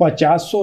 50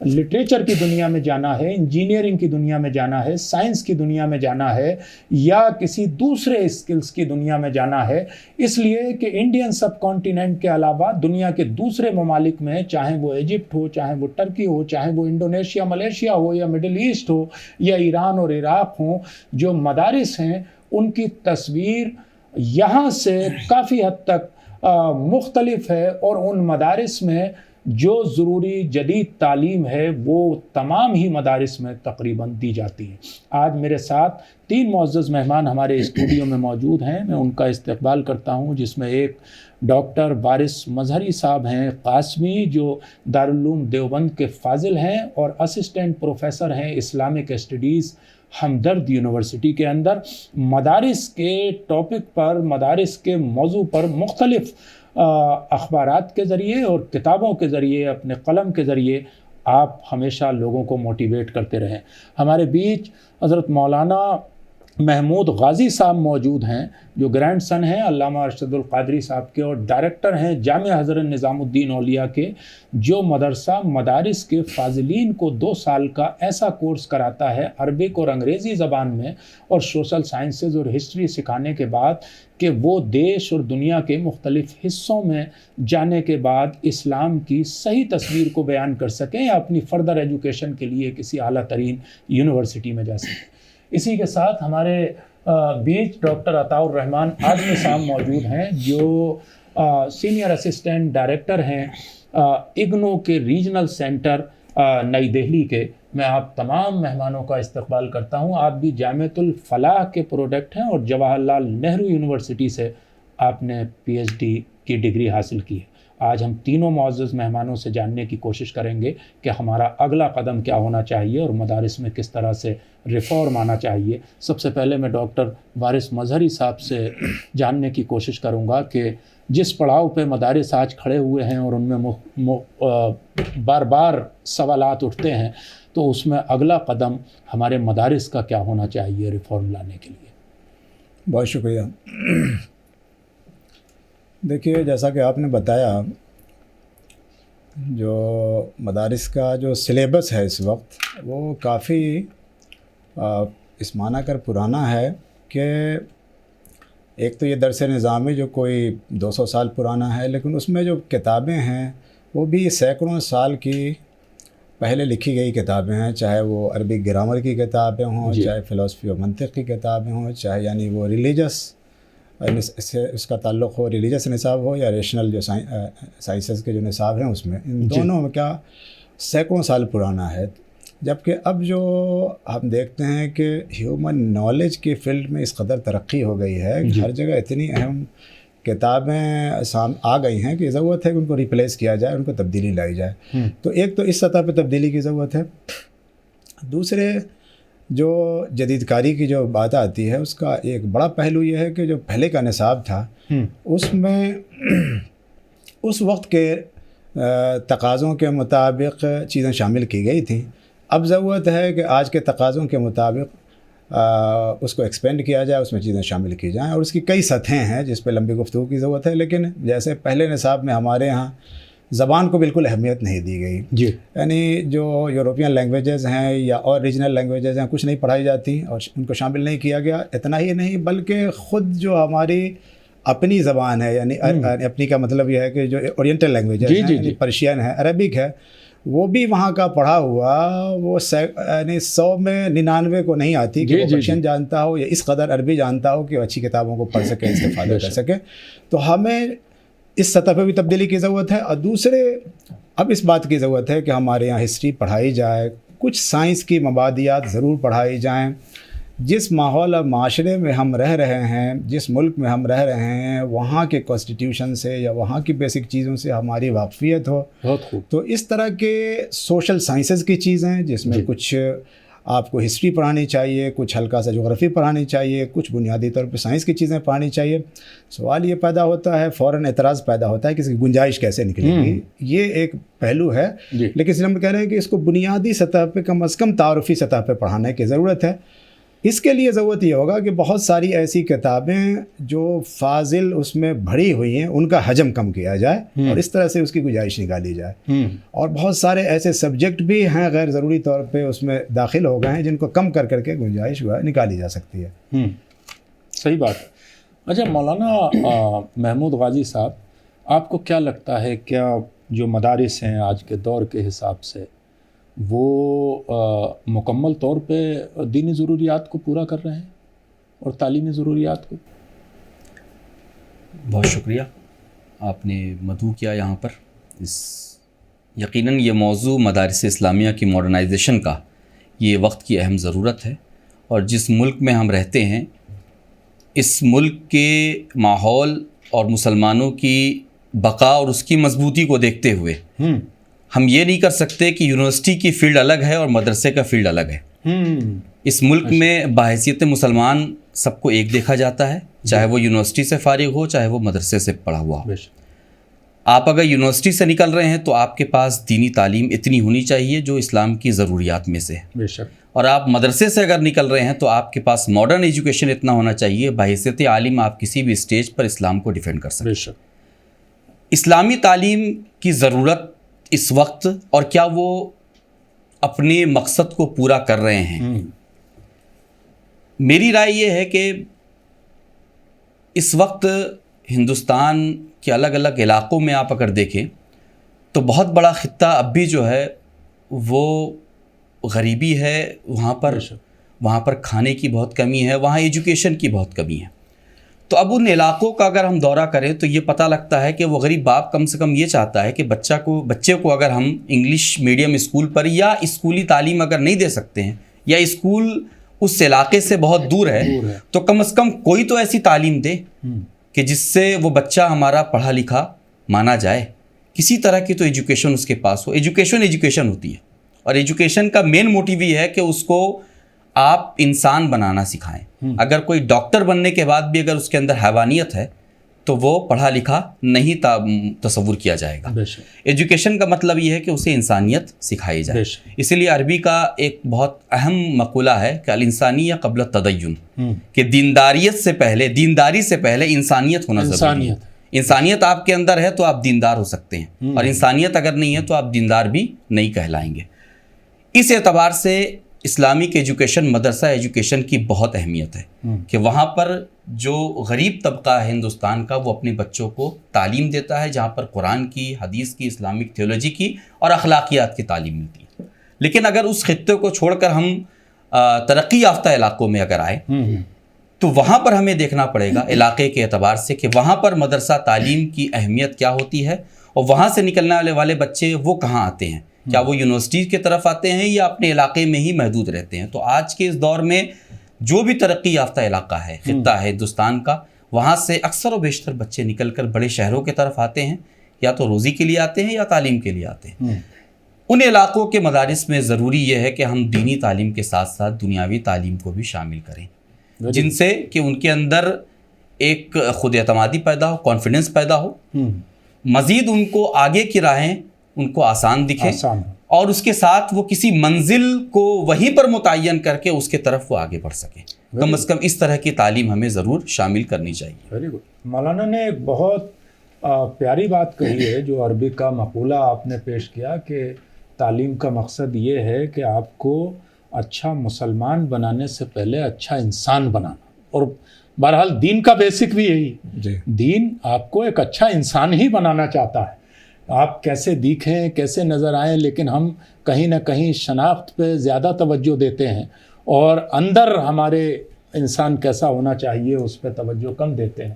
literature کی دنیا میں جانا ہے، انجینئرنگ کی دنیا میں جانا ہے، سائنس کی دنیا میں جانا ہے، یا کسی دوسرے اسکلز کی دنیا میں جانا ہے، اس لیے کہ انڈین سب کانٹیننٹ کے علاوہ دنیا کے دوسرے ممالک میں، چاہے وہ ایجپٹ ہو، چاہے وہ ٹرکی ہو، چاہے وہ انڈونیشیا ملیشیا ہو، یا مڈل ایسٹ ہو، یا ایران اور عراق ہوں، جو مدارس ہیں ان کی تصویر یہاں سے کافی حد تک مختلف ہے، اور ان مدارس میں جو ضروری جدید تعلیم ہے وہ تمام ہی مدارس میں تقریباً دی جاتی ہے۔ آج میرے ساتھ 3 معزز مہمان ہمارے اسٹوڈیو میں موجود ہیں، میں ان کا استقبال کرتا ہوں، جس میں ایک ڈاکٹر وارث مظہری صاحب ہیں قاسمی، جو دارالعلوم دیوبند کے فاضل ہیں اور اسسٹنٹ پروفیسر ہیں اسلامک اسٹڈیز ہمدرد یونیورسٹی کے اندر۔ مدارس کے ٹاپک پر، مدارس کے موضوع پر مختلف اخبارات کے ذریعے اور کتابوں کے ذریعے، اپنے قلم کے ذریعے آپ ہمیشہ لوگوں کو موٹیویٹ کرتے رہیں۔ ہمارے بیچ حضرت مولانا محمود غازی صاحب موجود ہیں، جو گرینڈ سن ہیں علامہ ارشد القادری صاحب کے، اور ڈائریکٹر ہیں جامعہ حضرت نظام الدین اولیاء کے، جو مدرسہ مدارس کے فاضلین کو 2 سال کا ایسا کورس کراتا ہے عربک اور انگریزی زبان میں اور سوشل سائنسز اور ہسٹری سکھانے کے بعد، کہ وہ دیش اور دنیا کے مختلف حصوں میں جانے کے بعد اسلام کی صحیح تصویر کو بیان کر سکیں، یا اپنی فردر ایجوکیشن کے لیے کسی اعلیٰ ترین یونیورسٹی میں جا سکیں۔ اسی کے ساتھ ہمارے بیچ ڈاکٹر عطاء الرحمن آدمی صاحب موجود ہیں، جو سینئر اسسٹنٹ ڈائریکٹر ہیں اگنو کے ریجنل سینٹر نئی دہلی کے۔ میں آپ تمام مہمانوں کا استقبال کرتا ہوں۔ آپ بھی جامعۃ الفلاح کے پروڈکٹ ہیں، اور جواہر لال نہرو یونیورسٹی سے آپ نے PhD کی ڈگری حاصل کی ہے۔ آج ہم تینوں معزز مہمانوں سے جاننے کی کوشش کریں گے کہ ہمارا اگلا قدم کیا ہونا چاہیے اور مدارس میں کس طرح سے ریفارم آنا چاہیے۔ سب سے پہلے میں ڈاکٹر وارث مظہری صاحب سے جاننے کی کوشش کروں گا کہ جس پڑاؤ پہ مدارس آج کھڑے ہوئے ہیں اور ان میں بار بار سوالات اٹھتے ہیں، تو اس میں اگلا قدم ہمارے مدارس کا کیا ہونا چاہیے ریفارم لانے کے لیے؟ بہت شکریہ۔ دیکھیے، جیسا کہ آپ نے بتایا، جو مدارس کا جو سلیبس ہے اس وقت وہ کافی اس معنی کر پرانا ہے کہ ایک تو یہ درس نظامی جو کوئی 200 سال پرانا ہے، لیکن اس میں جو کتابیں ہیں وہ بھی سینکڑوں سال کی پہلے لکھی گئی کتابیں ہیں، چاہے وہ عربک گرامر کی کتابیں ہوں، چاہے فلسفی و منطق کی کتابیں ہوں، چاہے یعنی وہ ریلیجس اس کا تعلق ہو، ریلیجس نصاب ہو، یا ریشنل جو سائنسز کے جو نصاب ہیں اس میں، ان دونوں میں کیا سینکڑوں سال پرانا ہے۔ جبکہ اب جو ہم دیکھتے ہیں کہ ہیومن نالج کی فیلڈ میں اس قدر ترقی ہو گئی ہے، ہر جگہ اتنی اہم کتابیں آ گئی ہیں کہ ضرورت ہے کہ ان کو ریپلیس کیا جائے، ان کو تبدیلی لائی جائے۔ تو ایک تو اس سطح پہ تبدیلی کی ضرورت ہے۔ دوسرے، جو جدید کاری کی جو بات آتی ہے، اس کا ایک بڑا پہلو یہ ہے کہ جو پہلے کا نصاب تھا اس میں اس وقت کے تقاضوں کے مطابق چیزیں شامل کی گئی تھیں۔ اب ضرورت ہے کہ آج کے تقاضوں کے مطابق اس کو ایکسپینڈ کیا جائے، اس میں چیزیں شامل کی جائیں، اور اس کی کئی سطحیں ہیں جس پہ لمبی گفتگو کی ضرورت ہے۔ لیکن جیسے پہلے نصاب میں ہمارے ہاں زبان کو بالکل اہمیت نہیں دی گئی، یعنی جو یورپین لینگویجز ہیں یا اور ریجنل لینگویجز ہیں کچھ نہیں پڑھائی جاتی اور ان کو شامل نہیں کیا گیا۔ اتنا ہی نہیں بلکہ خود جو ہماری اپنی زبان ہے، یعنی اپنی کا مطلب یہ ہے کہ جو اورینٹل لینگویجز ہیں، یعنی پرشین ہے، عربک ہے، وہ بھی وہاں کا پڑھا ہوا وہ یعنی 100 میں 99 کو نہیں آتی کہ وہ پرشین جانتا ہو یا اس قدر عربی جانتا ہو کہ وہ اچھی کتابوں کو پڑھ سکے، استفادہ کر سکے۔ تو ہمیں اس سطح پہ بھی تبدیلی کی ضرورت ہے۔ اور دوسرے، اب اس بات کی ضرورت ہے کہ ہمارے یہاں ہسٹری پڑھائی جائے، کچھ سائنس کی مبادیات ضرور پڑھائی جائیں۔ جس ماحول اور معاشرے میں ہم رہ رہے ہیں، جس ملک میں ہم رہ رہے ہیں، وہاں کے کانسٹیٹیوشن سے یا وہاں کی بیسک چیزوں سے ہماری واقفیت ہو۔ بہت خوب۔ تو اس طرح کے سوشل سائنسز کی چیزیں، جس میں کچھ آپ کو ہسٹری پڑھانی چاہیے، کچھ ہلکا سا جغرافی پڑھانی چاہیے، کچھ بنیادی طور پہ سائنس کی چیزیں پڑھانی چاہیے۔ سوال یہ پیدا ہوتا ہے، فوراً اعتراض پیدا ہوتا ہے کہ اس کی گنجائش کیسے نکلے گی۔ یہ ایک پہلو ہے، لیکن اس لیے ہم کہہ رہے ہیں کہ اس کو بنیادی سطح پہ، کم از کم تعارفی سطح پہ پڑھانے کی ضرورت ہے۔ اس کے لیے ضرورت یہ ہوگا کہ بہت ساری ایسی کتابیں جو فاضل اس میں بھری ہوئی ہیں ان کا حجم کم کیا جائے اور اس طرح سے اس کی گنجائش نکالی جائے، اور بہت سارے ایسے سبجیکٹ بھی ہیں غیر ضروری طور پہ اس میں داخل ہو گئے ہیں جن کو کم کر کے گنجائش نکالی جا سکتی ہے۔ صحیح بات ہے۔ اچھا مولانا محمود غازی صاحب، آپ کو کیا لگتا ہے، کیا جو مدارس ہیں آج کے دور کے حساب سے وہ مکمل طور پہ دینی ضروریات کو پورا کر رہے ہیں اور تعلیمی ضروریات کو؟ بہت شکریہ، آپ نے مدعو کیا یہاں پر۔ یقیناً یہ موضوع مدارس اسلامیہ کی ماڈرنائزیشن کا یہ وقت کی اہم ضرورت ہے، اور جس ملک میں ہم رہتے ہیں اس ملک کے ماحول اور مسلمانوں کی بقا اور اس کی مضبوطی کو دیکھتے ہوئے ہم یہ نہیں کر سکتے کہ یونیورسٹی کی فیلڈ الگ ہے اور مدرسے کا فیلڈ الگ ہے۔ اس ملک میں بحیثیت مسلمان سب کو ایک دیکھا جاتا ہے، چاہے وہ یونیورسٹی سے فارغ ہو چاہے وہ مدرسے سے پڑھا ہوا ہو۔ آپ اگر یونیورسٹی سے نکل رہے ہیں تو آپ کے پاس دینی تعلیم اتنی ہونی چاہیے جو اسلام کی ضروریات میں سے ہے، اور آپ مدرسے سے اگر نکل رہے ہیں تو آپ کے پاس ماڈرن ایجوکیشن اتنا ہونا چاہیے بحیثیت عالم آپ کسی بھی اسٹیج پر اسلام کو ڈیفینڈ کر سکیں۔ اسلامی تعلیم کی ضرورت اس وقت، اور کیا وہ اپنے مقصد کو پورا کر رہے ہیں، میری رائے یہ ہے کہ اس وقت ہندوستان کے الگ الگ علاقوں میں آپ اگر دیکھیں تو بہت بڑا خطہ اب بھی جو ہے وہ غریبی ہے، وہاں پر کھانے کی بہت کمی ہے، وہاں ایجوکیشن کی بہت کمی ہے۔ تو اب ان علاقوں کا اگر ہم دورہ کریں تو یہ پتہ لگتا ہے کہ وہ غریب باپ کم سے کم یہ چاہتا ہے کہ بچے کو اگر ہم انگلش میڈیم اسکول پر یا اسکولی تعلیم اگر نہیں دے سکتے ہیں، یا اسکول اس علاقے سے بہت دور ہے، تو کم از کم کوئی تو ایسی تعلیم دے کہ جس سے وہ بچہ ہمارا پڑھا لکھا مانا جائے، کسی طرح کی تو ایجوکیشن اس کے پاس ہو۔ ایجوکیشن ہوتی ہے، اور ایجوکیشن کا مین موٹیو یہ ہے کہ اس کو آپ انسان بنانا سکھائیں۔ اگر کوئی ڈاکٹر بننے کے بعد بھی اگر اس کے اندر حیوانیت ہے تو وہ پڑھا لکھا نہیں تصور کیا جائے گا۔ ایجوکیشن کا مطلب یہ ہے کہ اسے انسانیت سکھائی جائے۔ اسی لیے عربی کا ایک بہت اہم مقولہ ہے کہ الانسانیہ قبل التدین، کہ دینداری سے پہلے انسانیت ہونا ضروری ہے۔ انسانیت آپ کے اندر ہے تو آپ دیندار ہو سکتے ہیں، اور انسانیت اگر نہیں ہے تو آپ دیندار بھی نہیں کہلائیں گے۔ اس اعتبار سے اسلامک ایجوکیشن، مدرسہ ایجوکیشن کی بہت اہمیت ہے کہ وہاں پر جو غریب طبقہ ہے ہندوستان کا وہ اپنے بچوں کو تعلیم دیتا ہے، جہاں پر قرآن کی، حدیث کی، اسلامک تھیولوجی کی اور اخلاقیات کی تعلیم ملتی ہے۔ لیکن اگر اس خطے کو چھوڑ کر ہم ترقی یافتہ علاقوں میں اگر آئے تو وہاں پر ہمیں دیکھنا پڑے گا علاقے کے اعتبار سے کہ وہاں پر مدرسہ تعلیم کی اہمیت کیا ہوتی ہے، اور وہاں سے نکلنے والے بچے وہ کہاں آتے ہیں، کیا وہ یونیورسٹی کی طرف آتے ہیں یا اپنے علاقے میں ہی محدود رہتے ہیں۔ تو آج کے اس دور میں جو بھی ترقی یافتہ علاقہ ہے، خطہ ہے ہندوستان کا، وہاں سے اکثر و بیشتر بچے نکل کر بڑے شہروں کی طرف آتے ہیں، یا تو روزی کے لیے آتے ہیں یا تعلیم کے لیے آتے ہیں۔ ان علاقوں کے مدارس میں ضروری یہ ہے کہ ہم دینی تعلیم کے ساتھ ساتھ دنیاوی تعلیم کو بھی شامل کریں، جن سے کہ ان کے اندر ایک خود اعتمادی پیدا ہو، کانفیڈنس پیدا ہو، مزید ان کو آگے کی راہیں ان کو آسان دکھیں، اور اس کے ساتھ وہ کسی منزل کو وہیں پر متعین کر کے اس کے طرف وہ آگے بڑھ سکیں۔ کم از کم اس طرح کی تعلیم ہمیں ضرور شامل کرنی چاہیے۔ Very good. مولانا نے ایک بہت پیاری بات کہی ہے، جو عربی کا مقولہ آپ نے پیش کیا کہ تعلیم کا مقصد یہ ہے کہ آپ کو اچھا مسلمان بنانے سے پہلے اچھا انسان بنانا، اور بہرحال دین کا بیسک بھی یہی، دین آپ کو ایک اچھا انسان ہی بنانا چاہتا ہے۔ آپ کیسے دکھیں، کیسے نظر آئیں، لیکن ہم کہیں نہ کہیں شناخت پہ زیادہ توجہ دیتے ہیں، اور اندر ہمارے انسان کیسا ہونا چاہیے اس پہ توجہ کم دیتے ہیں۔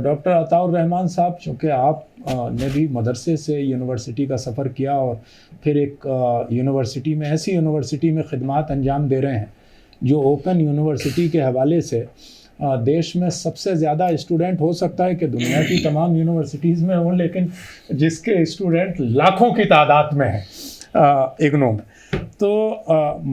ڈاکٹر عطاء الرحمن صاحب، چونکہ آپ نے بھی مدرسے سے یونیورسٹی کا سفر کیا، اور پھر ایک یونیورسٹی میں، ایسی یونیورسٹی میں خدمات انجام دے رہے ہیں جو اوپن یونیورسٹی کے حوالے سے دیش میں سب سے زیادہ اسٹوڈنٹ ہو سکتا ہے کہ دنیا کی تمام یونیورسٹیز میں ہوں، لیکن جس کے اسٹوڈنٹ لاکھوں کی تعداد میں ہیں اگنو میں۔ تو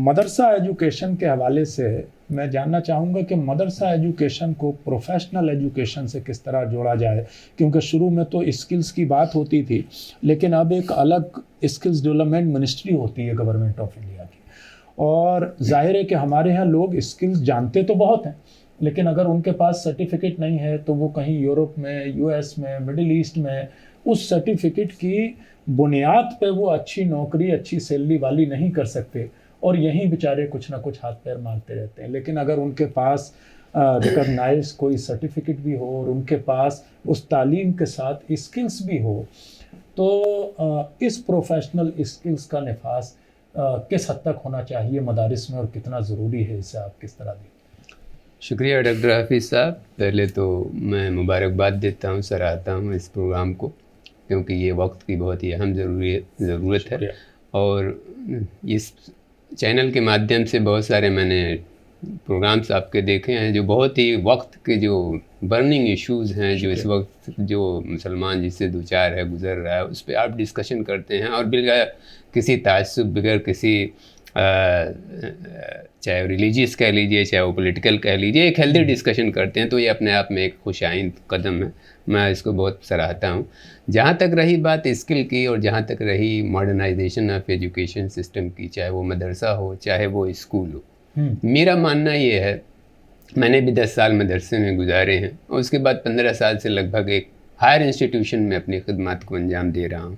مدرسہ ایجوکیشن کے حوالے سے میں جاننا چاہوں گا کہ مدرسہ ایجوکیشن کو پروفیشنل ایجوکیشن سے کس طرح جوڑا جائے، کیونکہ شروع میں تو اسکلز کی بات ہوتی تھی، لیکن اب ایک الگ اسکلز ڈیولپمنٹ منسٹری ہوتی ہے گورنمنٹ آف انڈیا کی، اور ظاہر ہے کہ ہمارے ہاں لوگ اسکلز جانتے تو بہت ہیں، لیکن اگر ان کے پاس سرٹیفکیٹ نہیں ہے تو وہ کہیں یورپ میں، یو ایس میں، مڈل ایسٹ میں اس سرٹیفکیٹ کی بنیاد پہ وہ اچھی نوکری، اچھی سیلری والی نہیں کر سکتے، اور یہیں بیچارے کچھ نہ کچھ ہاتھ پیر مارتے رہتے ہیں۔ لیکن اگر ان کے پاس ریکگنائز کوئی سرٹیفکیٹ بھی ہو اور ان کے پاس اس تعلیم کے ساتھ اسکلز بھی ہو، تو اس پروفیشنل اسکلز کا نفاذ کس حد تک ہونا چاہیے مدارس میں اور کتنا ضروری ہے، اسے آپ کس طرح دیں؟ شکریہ ڈاکٹر حفیظ صاحب۔ پہلے تو میں مبارکباد دیتا ہوں، سراہتا ہوں اس پروگرام کو، کیونکہ یہ وقت کی بہت ہی اہم ضرورت ہے، اور اس چینل کے مادھیم سے بہت سارے میں نے پروگرامس آپ کے دیکھے ہیں جو بہت ہی وقت کے جو برننگ ایشوز ہیں، جو اس وقت جو مسلمان جس سے دوچار ہے، گزر رہا ہے، اس پہ آپ ڈسکشن کرتے ہیں، اور بغیر کسی تعصب، بغیر کسی چاہے ریلیجیس کہہ لیجئے، چاہے وہ پولیٹیکل کہہ لیجئے، ایک ہیلدی ڈسکشن کرتے ہیں، تو یہ اپنے آپ میں ایک خوش آئند قدم ہے، میں اس کو بہت سراہتا ہوں۔ جہاں تک رہی بات اسکل کی، اور جہاں تک رہی ماڈرنائزیشن آف ایجوکیشن سسٹم کی، چاہے وہ مدرسہ ہو چاہے وہ اسکول ہو، میرا ماننا یہ ہے، میں نے بھی 10 سال مدرسے میں گزارے ہیں، اور اس کے بعد 15 سال سے لگ بھگ ایک ہائر انسٹیٹیوشن میں اپنی خدمات کو انجام دے رہا ہوں،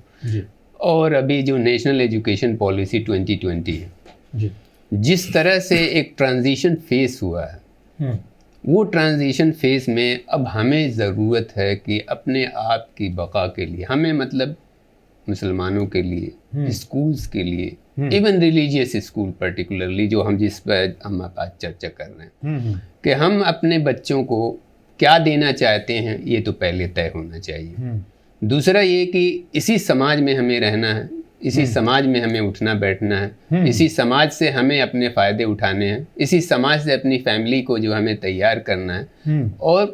اور ابھی جو نیشنل ایجوکیشن پالیسی 2020 ہے، جس طرح سے ایک ٹرانزیشن فیس ہوا ہے، وہ ٹرانزیشن فیس میں اب ہمیں ضرورت ہے کہ اپنے آپ کی بقا کے لیے، ہمیں مطلب مسلمانوں کے لیے، اسکولز کے لیے، ایون ریلیجیس اسکول پرٹیکولرلی، جو ہم جس پہ ہم آج چرچا کر رہے ہیں، کہ ہم اپنے بچوں کو کیا دینا چاہتے ہیں، یہ تو پہلے طے ہونا چاہیے۔ دوسرا یہ کہ اسی سماج میں ہمیں رہنا ہے، اسی سماج میں ہمیں اٹھنا بیٹھنا ہے، اسی سماج سے ہمیں اپنے فائدے اٹھانے ہیں، اسی سماج سے اپنی فیملی کو جو ہمیں تیار کرنا ہے، اور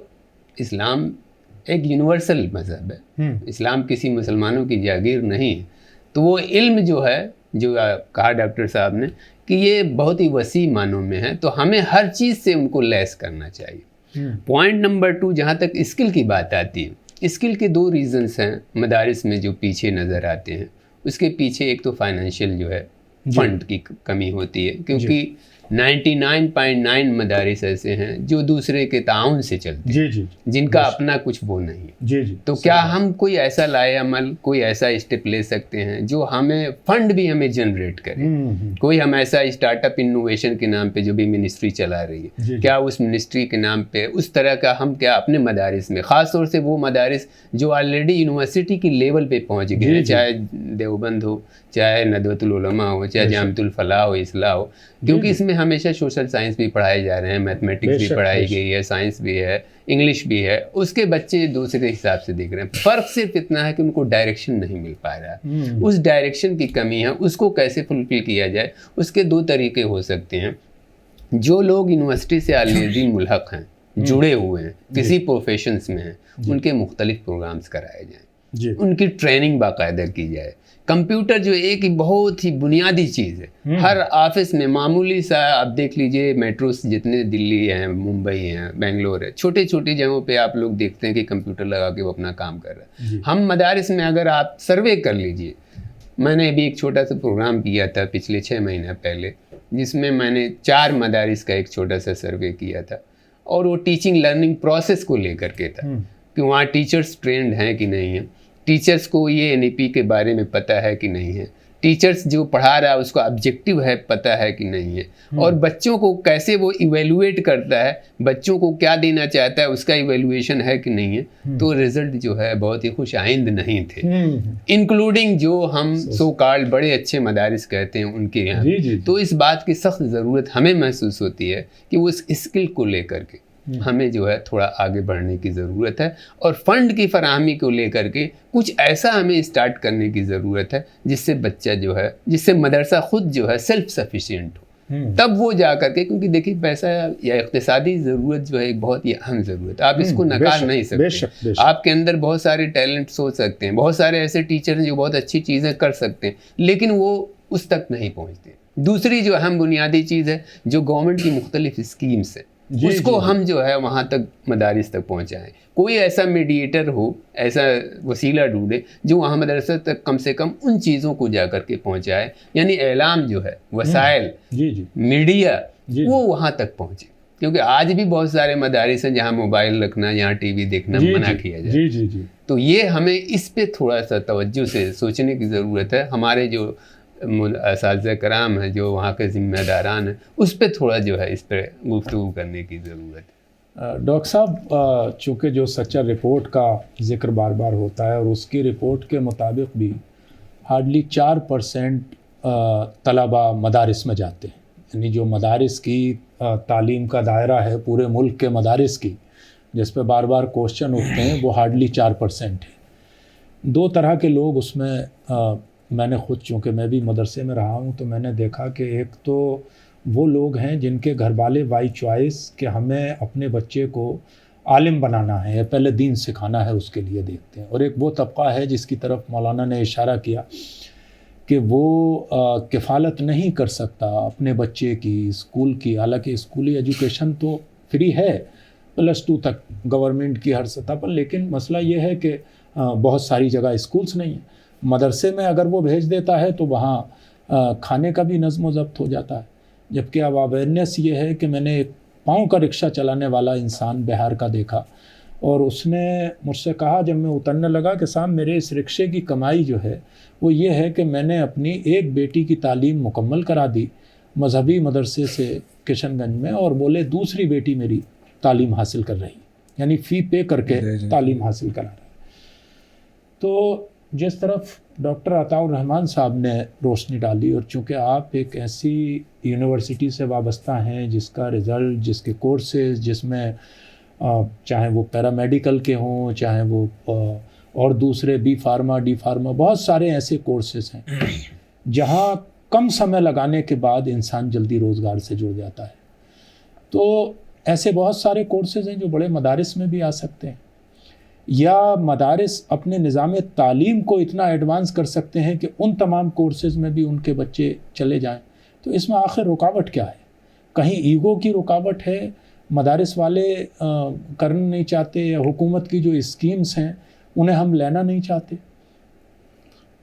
اسلام ایک یونیورسل مذہب ہے، اسلام کسی مسلمانوں کی جاگیر نہیں ہے، تو وہ علم جو ہے، جو کہا ڈاکٹر صاحب نے کہ یہ بہت ہی وسیع معنوں میں ہے، تو ہمیں ہر چیز سے ان کو لیس کرنا چاہیے۔ پوائنٹ نمبر 2، جہاں تک اسکل کی بات آتی ہے، اسکل کے 2 ریزنز ہیں مدارس میں جو پیچھے نظر آتے ہیں۔ اس کے پیچھے ایک تو فائنینشیل جو ہے فنڈ کی کمی ہوتی ہے، کیونکہ 99.9 مدارس ایسے ہیں جو دوسرے کے تعاون سے چلتے ہیں، جن کا اپنا کچھ وہ نہیں ہے۔ تو کیا ہم کوئی ایسا لائے عمل، کوئی ایسا اسٹیپ لے سکتے ہیں جو ہمیں فنڈ بھی ہمیں جنریٹ کرے؟ کوئی ہم ایسا اسٹارٹ اپ انوویشن کے نام پہ جو بھی منسٹری چلا رہی ہے، کیا اس منسٹری کے نام پہ اس طرح کا ہم کیا اپنے مدارس میں، خاص طور سے وہ مدارس جو آلریڈی یونیورسٹی کی لیول پہ پہنچ گئے ہیں، چاہے دیوبند ہو، چاہے ندوۃ العلماء ہو، چاہے جامعۃ الفلاح ہو، اصلاح ہو، کیونکہ اس میں ہمیشہ سوشل سائنس بھی پڑھائے جا رہے ہیں، میتھمیٹکس بھی پڑھائی گئی ہے، سائنس بھی ہے، انگلش بھی ہے، اس کے بچے دوسرے حساب سے دیکھ رہے ہیں۔ فرق صرف اتنا ہے کہ ان کو ڈائریکشن نہیں مل پا رہا، اس ڈائریکشن کی کمی ہے، اس کو کیسے فلفل کیا جائے۔ اس کے 2 طریقے ہو سکتے ہیں۔ جو لوگ یونیورسٹی سے آلریڈی ملحق ہیں، جڑے ہوئے ہیں، کسی پروفیشنز میں ہیں، ان کے مختلف پروگرامز کرائے جائیں، ان کی ٹریننگ باقاعدہ کی جائے۔ کمپیوٹر جو ایک بہت ہی بنیادی چیز ہے، ہر آفس میں معمولی سا آپ دیکھ لیجئے، میٹروز جتنے دلی ہیں، ممبئی ہیں، بنگلور ہے، چھوٹے چھوٹی جگہوں پہ آپ لوگ دیکھتے ہیں کہ کمپیوٹر لگا کے وہ اپنا کام کر رہا ہے۔ ہم مدارس میں اگر آپ سروے کر لیجئے، میں نے ابھی ایک چھوٹا سا پروگرام کیا تھا پچھلے 6 مہینے پہلے، جس میں میں نے 4 مدارس کا ایک چھوٹا سا سروے کیا تھا، اور وہ ٹیچنگ لرننگ پروسیس کو لے کر کے تھا کہ وہاں ٹیچرز ٹرینڈ ہیں کہ نہیں ہیں، ٹیچرز کو یہ NEP کے بارے میں پتہ ہے کہ نہیں ہے، ٹیچرز جو پڑھا رہا ہے اس کا آبجیکٹیو ہے پتہ ہے کہ نہیں ہے، اور بچوں کو کیسے وہ ایویلویٹ کرتا ہے، بچوں کو کیا دینا چاہتا ہے، اس کا ایویلویشن ہے کہ نہیں ہے، تو رزلٹ جو ہے بہت ہی خوش آئند نہیں تھے، انکلوڈنگ جو ہم سو کالڈ بڑے اچھے مدارس کہتے ہیں ان کے یہاں۔ تو اس بات کی سخت ضرورت ہمیں محسوس ہوتی ہے کہ وہ اس اسکل کو لے کر کے ہمیں جو ہے تھوڑا آگے بڑھنے کی ضرورت ہے، اور فنڈ کی فراہمی کو لے کر کے کچھ ایسا ہمیں اسٹارٹ کرنے کی ضرورت ہے جس سے بچہ جو ہے، جس سے مدرسہ خود جو ہے سیلف سفیشینٹ ہو، تب وہ جا کر کے، کیونکہ دیکھیے پیسہ یا اقتصادی ضرورت جو ہے ایک بہت ہی اہم ضرورت ہے، آپ اس کو نکار نہیں سکتے۔ آپ کے اندر بہت سارے ٹیلنٹس ہو سکتے ہیں، بہت سارے ایسے ٹیچر ہیں جو بہت اچھی چیزیں کر سکتے ہیں، لیکن وہ اس تک نہیں پہنچتے۔ دوسری جو اہم بنیادی چیز ہے، جو گورنمنٹ کی مختلف اسکیمز ہیں، اس کو ہم جو ہے وہاں تک مدارس تک پہنچائیں. کوئی ایسا میڈیٹر ہو, ایسا وسیلہ ڈھونڈے جو وہاں مدرسہ تک کم سے کم ان چیزوں کو جا کر کے پہنچائے. یعنی اعلام جو ہے, وسائل, میڈیا, وہ وہاں تک پہنچے. کیونکہ آج بھی بہت سارے مدارس ہیں جہاں موبائل رکھنا, جہاں ٹی وی دیکھنا منع کیا جائے. تو یہ ہمیں اس پہ تھوڑا سا توجہ سے سوچنے کی ضرورت ہے. ہمارے جو اساتذہ کرام ہیں, جو وہاں کے ذمہ داران ہیں, اس پہ تھوڑا جو ہے اس پہ گفتگو کرنے کی ضرورت ہے. ڈاکٹر صاحب, چونکہ جو سچا رپورٹ کا ذکر بار بار ہوتا ہے, اور اس کی رپورٹ کے مطابق بھی ہارڈلی 4% طلبہ مدارس میں جاتے ہیں. یعنی جو مدارس کی تعلیم کا دائرہ ہے پورے ملک کے مدارس کی, جس پہ بار بار کوشچن اٹھتے ہیں, وہ ہارڈلی 4% ہے. دو طرح کے لوگ اس میں نے خود, چونکہ میں بھی مدرسے میں رہا ہوں, تو میں نے دیکھا کہ ایک تو وہ لوگ ہیں جن کے گھر والے بائی چوائس کہ ہمیں اپنے بچے کو عالم بنانا ہے, پہلے دین سکھانا ہے, اس کے لیے دیکھتے ہیں. اور ایک وہ طبقہ ہے جس کی طرف مولانا نے اشارہ کیا کہ وہ کفالت نہیں کر سکتا اپنے بچے کی, اسکول کی. حالانکہ اسکولی ایجوکیشن تو فری ہے +2 تک گورنمنٹ کی ہر سطح پر, لیکن مسئلہ یہ ہے کہ بہت ساری جگہ اسکولز نہیں ہیں. مدرسے میں اگر وہ بھیج دیتا ہے تو وہاں کھانے کا بھی نظم و ضبط ہو جاتا ہے. جبکہ اب اویئرنیس یہ ہے کہ میں نے ایک پاؤں کا رکشہ چلانے والا انسان بہار کا دیکھا, اور اس نے مجھ سے کہا جب میں اترنے لگا کہ صاحب میرے اس رکشے کی کمائی جو ہے وہ یہ ہے کہ میں نے اپنی ایک بیٹی کی تعلیم مکمل کرا دی مذہبی مدرسے سے کشن گنج میں, اور بولے دوسری بیٹی میری تعلیم حاصل کر رہی, یعنی فی پے کر کے تعلیم حاصل کرا رہا. تو جس طرف ڈاکٹر عطاء الرحمن صاحب نے روشنی ڈالی, اور چونکہ آپ ایک ایسی یونیورسٹی سے وابستہ ہیں جس کا رزلٹ, جس کے کورسز, جس میں چاہے وہ پیرامیڈیکل کے ہوں, چاہے وہ اور دوسرے بی فارما, ڈی فارما, بہت سارے ایسے کورسز ہیں جہاں کم سمے لگانے کے بعد انسان جلدی روزگار سے جڑ جاتا ہے. تو ایسے بہت سارے کورسز ہیں جو بڑے مدارس میں بھی آ سکتے ہیں, یا مدارس اپنے نظام تعلیم کو اتنا ایڈوانس کر سکتے ہیں کہ ان تمام کورسز میں بھی ان کے بچے چلے جائیں. تو اس میں آخر رکاوٹ کیا ہے؟ کہیں ایگو کی رکاوٹ ہے, مدارس والے کرنا نہیں چاہتے, یا حکومت کی جو اسکیمز ہیں انہیں ہم لینا نہیں چاہتے؟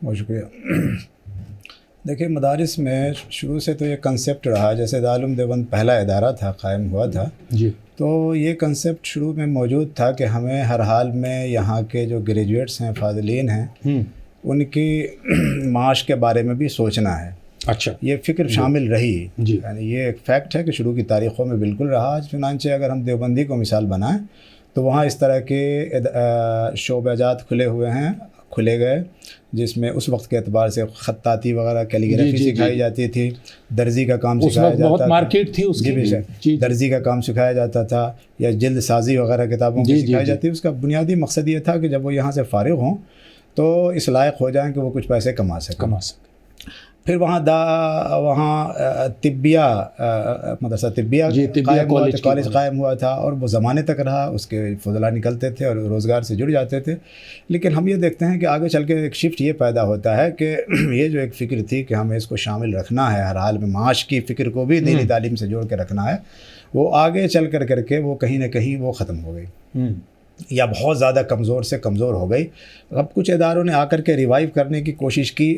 بہت شکریہ. دیکھیے, مدارس میں شروع سے تو یہ کنسیپٹ رہا, جیسے دارالعلوم دیوبند پہلا ادارہ تھا, قائم ہوا تھا, جی, تو یہ کنسیپٹ شروع میں موجود تھا کہ ہمیں ہر حال میں یہاں کے جو گریجویٹس ہیں, فاضلین ہیں, ان کی معاش کے بارے میں بھی سوچنا ہے. اچھا, یہ فکر شامل رہی. جی, یعنی یہ ایک فیکٹ ہے کہ شروع کی تاریخوں میں بالکل رہا. چنانچہ اگر ہم دیوبندی کو مثال بنائیں تو وہاں اس طرح کے شعبہ جات کھلے گئے, جس میں اس وقت کے اعتبار سے خطاطی وغیرہ, کیلیگرافی سکھائی جاتی تھی, درزی کا کام سکھایا جاتا تھا, بہت مارکیٹ تھی اس کی, درزی کا کام سکھایا جاتا تھا, یا جلد سازی وغیرہ کتابوں کی سکھائی جاتی. اس کا بنیادی مقصد یہ تھا کہ جب وہ یہاں سے فارغ ہوں تو اس لائق ہو جائیں کہ وہ کچھ پیسے کما سکیں. پھر وہاں طبیہ مدرسہ طبیہ کالج قائم ہوا تھا, اور وہ زمانے تک رہا. اس کے فضلہ نکلتے تھے اور روزگار سے جڑ جاتے تھے. لیکن ہم یہ دیکھتے ہیں کہ آگے چل کے ایک شفٹ یہ پیدا ہوتا ہے کہ یہ جو ایک فکر تھی کہ ہمیں اس کو شامل رکھنا ہے, ہر حال میں معاش کی فکر کو بھی دینی تعلیم سے جوڑ کے رکھنا ہے, وہ آگے چل کر کے وہ کہیں نہ کہیں وہ ختم ہو گئی, یا بہت زیادہ کمزور سے کمزور ہو گئی. اب کچھ اداروں نے آ کر کے ریوائیو کرنے کی کوشش کی,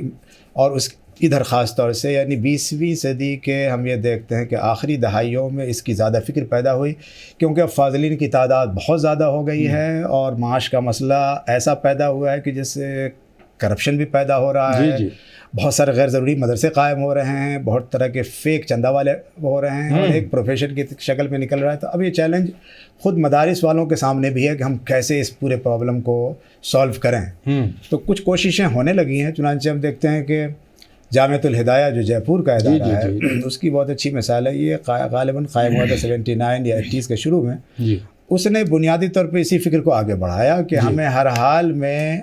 اور اس ادھر خاص طور سے یعنی 20ویں صدی کے ہم یہ دیکھتے ہیں کہ آخری دہائیوں میں اس کی زیادہ فکر پیدا ہوئی, کیونکہ اب فاضلین کی تعداد بہت زیادہ ہو گئی ہے, اور معاش کا مسئلہ ایسا پیدا ہوا ہے کہ جس سے کرپشن بھی پیدا ہو رہا ہے. بہت سارے غیر ضروری مدرسے قائم ہو رہے ہیں, بہت طرح کے فیک چندہ والے ہو رہے ہیں, اور ایک پروفیشن کی شکل میں نکل رہا ہے. تو اب یہ چیلنج خود مدارس والوں کے سامنے بھی ہے کہ ہم کیسے اس پورے پرابلم کو سالو کریں. تو کچھ کوششیں ہونے لگی ہیں. چنانچہ ہم دیکھتے ہیں کہ جامعۃ الہدایہ جو جے پور کا ادارہ ہے, اس کی بہت اچھی مثال ہے. یہ غالباً قائم ہوا تھا 79 یا 80 کے شروع میں. اس نے بنیادی طور پہ اسی فکر کو آگے بڑھایا کہ ہمیں ہر حال میں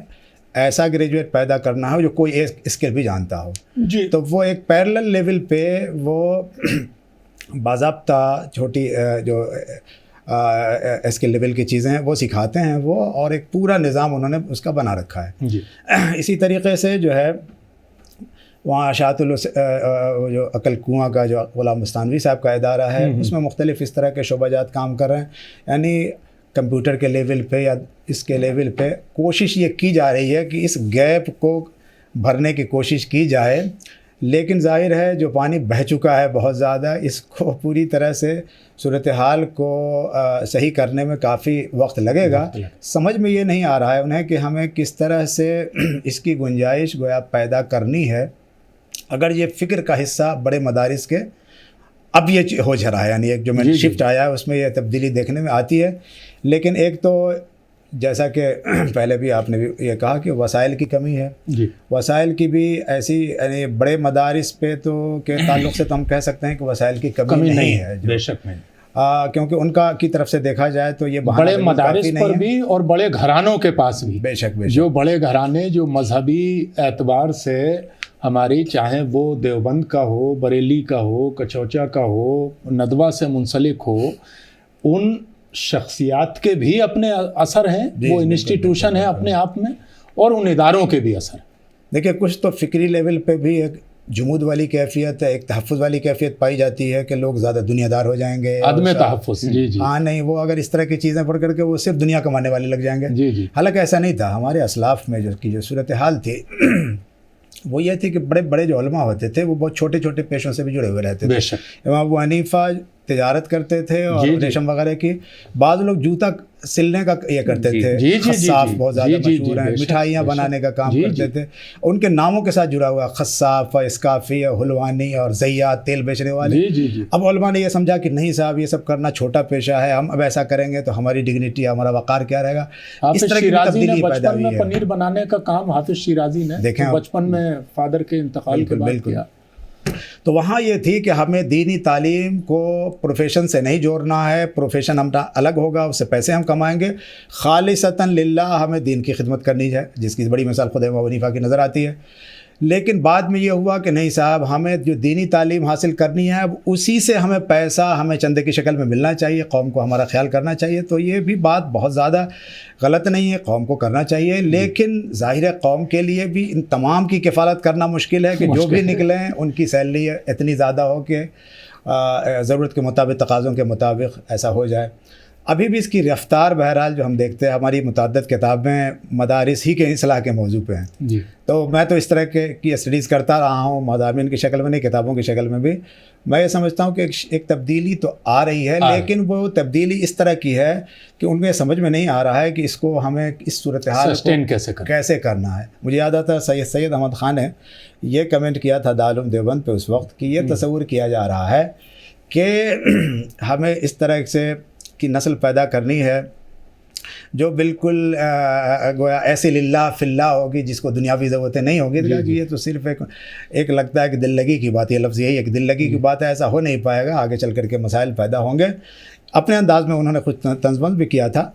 ایسا گریجویٹ پیدا کرنا ہو جو کوئی ایک اسکل بھی جانتا ہو. تو وہ ایک پیرلل لیول پہ وہ باضابطہ چھوٹی جو اسکل لیول کی چیزیں ہیں وہ سکھاتے ہیں وہ, اور ایک پورا نظام انہوں نے اس کا بنا رکھا ہے. اسی طریقے سے جو ہے وہاں اشاعت جو عقل کنواں کا جو غلام مستانوی صاحب کا ادارہ ہے اس میں مختلف اس طرح کے شعبہ جات کام کر رہے ہیں. یعنی کمپیوٹر کے لیول پہ یا اس کے لیول پہ کوشش یہ کی جا رہی ہے کہ اس گیپ کو بھرنے کی کوشش کی جائے. لیکن ظاہر ہے جو پانی بہہ چکا ہے بہت زیادہ، اس کو پوری طرح سے صورتحال کو صحیح کرنے میں کافی وقت لگے گا. سمجھ میں یہ نہیں آ رہا ہے انہیں کہ ہمیں کس طرح سے اس کی گنجائش گویا پیدا کرنی ہے. اگر یہ فکر کا حصہ بڑے مدارس کے اب یہ ہو جا رہا ہے، یعنی ایک جو میں شفٹ آیا ہے اس میں یہ تبدیلی دیکھنے میں آتی ہے. لیکن ایک تو جیسا کہ پہلے بھی آپ نے بھی یہ کہا کہ وسائل کی کمی ہے. وسائل کی بھی ایسی، یعنی بڑے مدارس پہ تو کے تعلق سے تو ہم کہہ سکتے ہیں کہ وسائل کی کمی نہیں ہے. بے شک نہیں، کیونکہ ان کا کی طرف سے دیکھا جائے تو یہ بڑے مدارس پر بھی اور بڑے گھرانوں کے پاس بھی، بے شک جو بڑے گھرانے جو مذہبی اعتبار سے ہماری، چاہے وہ دیوبند کا ہو، بریلی کا ہو، کچوچا کا ہو، ندوہ سے منسلک ہو، ان شخصیات کے بھی اپنے اثر ہیں، وہ انسٹیٹیوشن ہیں اپنے آپ میں، اور ان اداروں کے بھی اثر. دیکھیں کچھ تو فکری لیول پہ بھی ایک جمود والی کیفیت ہے، ایک تحفظ والی کیفیت پائی جاتی ہے کہ لوگ زیادہ دنیا دار ہو جائیں گے، عدم تحفظ. جی جی ہاں نہیں، وہ اگر اس طرح کی چیزیں پڑھ کر کے وہ صرف دنیا کمانے والے لگ جائیں گے. جی جی حالانکہ ایسا نہیں تھا. ہمارے اسلاف میں جو صورتحال تھی وہ یہ تھی کہ بڑے بڑے جو علماء ہوتے تھے وہ بہت چھوٹے چھوٹے پیشوں سے بھی جڑے ہوئے رہتے تھے. امام ابو حنیفہ تجارت کرتے تھے اور ریشم وغیرہ کی. بعض لوگ جوتا سلنے کا یہ کرتے تھے، خصاف بہت زیادہ مشہور ہیں، مٹھائیاں بنانے کا کام کرتے تھے. ان کے ناموں کے ساتھ جڑا ہوا خصاف، اسکافی، حلوانی اور زیات، تیل بیچنے والے. اب علماء نے یہ سمجھا کہ نہیں صاحب یہ سب کرنا چھوٹا پیشہ ہے، ہم اب ایسا کریں گے تو ہماری ڈگنیٹی، ہمارا وقار کیا رہے گا. اس طرح کی تبدیلی پیدا ہوئی ہے. پنیر بنانے کا کام حافظ شیرازی نے دیکھیں بچپن میں فادر کے انتقال کے بعد کیا. تو وہاں یہ تھی کہ ہمیں دینی تعلیم کو پروفیشن سے نہیں جوڑنا ہے. پروفیشن ہمارا الگ ہوگا، اس سے پیسے ہم کمائیں گے. خالصتاً للہ ہمیں دین کی خدمت کرنی ہے، جس کی بڑی مثال خود امام ابو حنیفہ کی نظر آتی ہے. لیکن بعد میں یہ ہوا کہ نہیں صاحب، ہمیں جو دینی تعلیم حاصل کرنی ہے اب اسی سے ہمیں پیسہ ہمیں چندے کی شکل میں ملنا چاہیے، قوم کو ہمارا خیال کرنا چاہیے. تو یہ بھی بات بہت زیادہ غلط نہیں ہے، قوم کو کرنا چاہیے. لیکن ظاہر ہے قوم کے لیے بھی ان تمام کی کفالت کرنا مشکل ہے کہ جو بھی نکلیں ان کی سیلری اتنی زیادہ ہو کہ ضرورت کے مطابق، تقاضوں کے مطابق ایسا ہو جائے. ابھی بھی اس کی رفتار بہرحال جو ہم دیکھتے ہیں، ہماری متعدد کتابیں مدارس ہی کے اصلاح کے موضوع پہ ہیں. تو میں تو اس طرح کی اسٹڈیز کرتا رہا ہوں، مضامین کی شکل میں نہیں، کتابوں کی شکل میں بھی. میں یہ سمجھتا ہوں کہ ایک تبدیلی تو آ رہی ہے، لیکن وہ تبدیلی اس طرح کی ہے کہ ان کو سمجھ میں نہیں آ رہا ہے کہ اس کو ہمیں اس صورتحال کو کیسے کرنا ہے. مجھے یاد آتا ہے سید احمد خان نے یہ کمنٹ کیا تھا دارالعلوم دیوبند پہ اس وقت کہ یہ تصور کیا جا رہا ہے کہ ہمیں اس طرح سے کی نسل پیدا کرنی ہے جو بالکل گویا ایسے للہ فی اللہ ہوگی، جس کو دنیاوی ضرورتیں نہیں ہوں گی. کہ یہ تو صرف ایک لگتا ہے کہ دل لگی کی بات، یہ لفظ یہی ہے کہ دل لگی کی بات ہے، ایسا ہو نہیں پائے گا. آگے چل کر کے مسائل پیدا ہوں گے. اپنے انداز میں انہوں نے خود طنزبند بھی کیا تھا.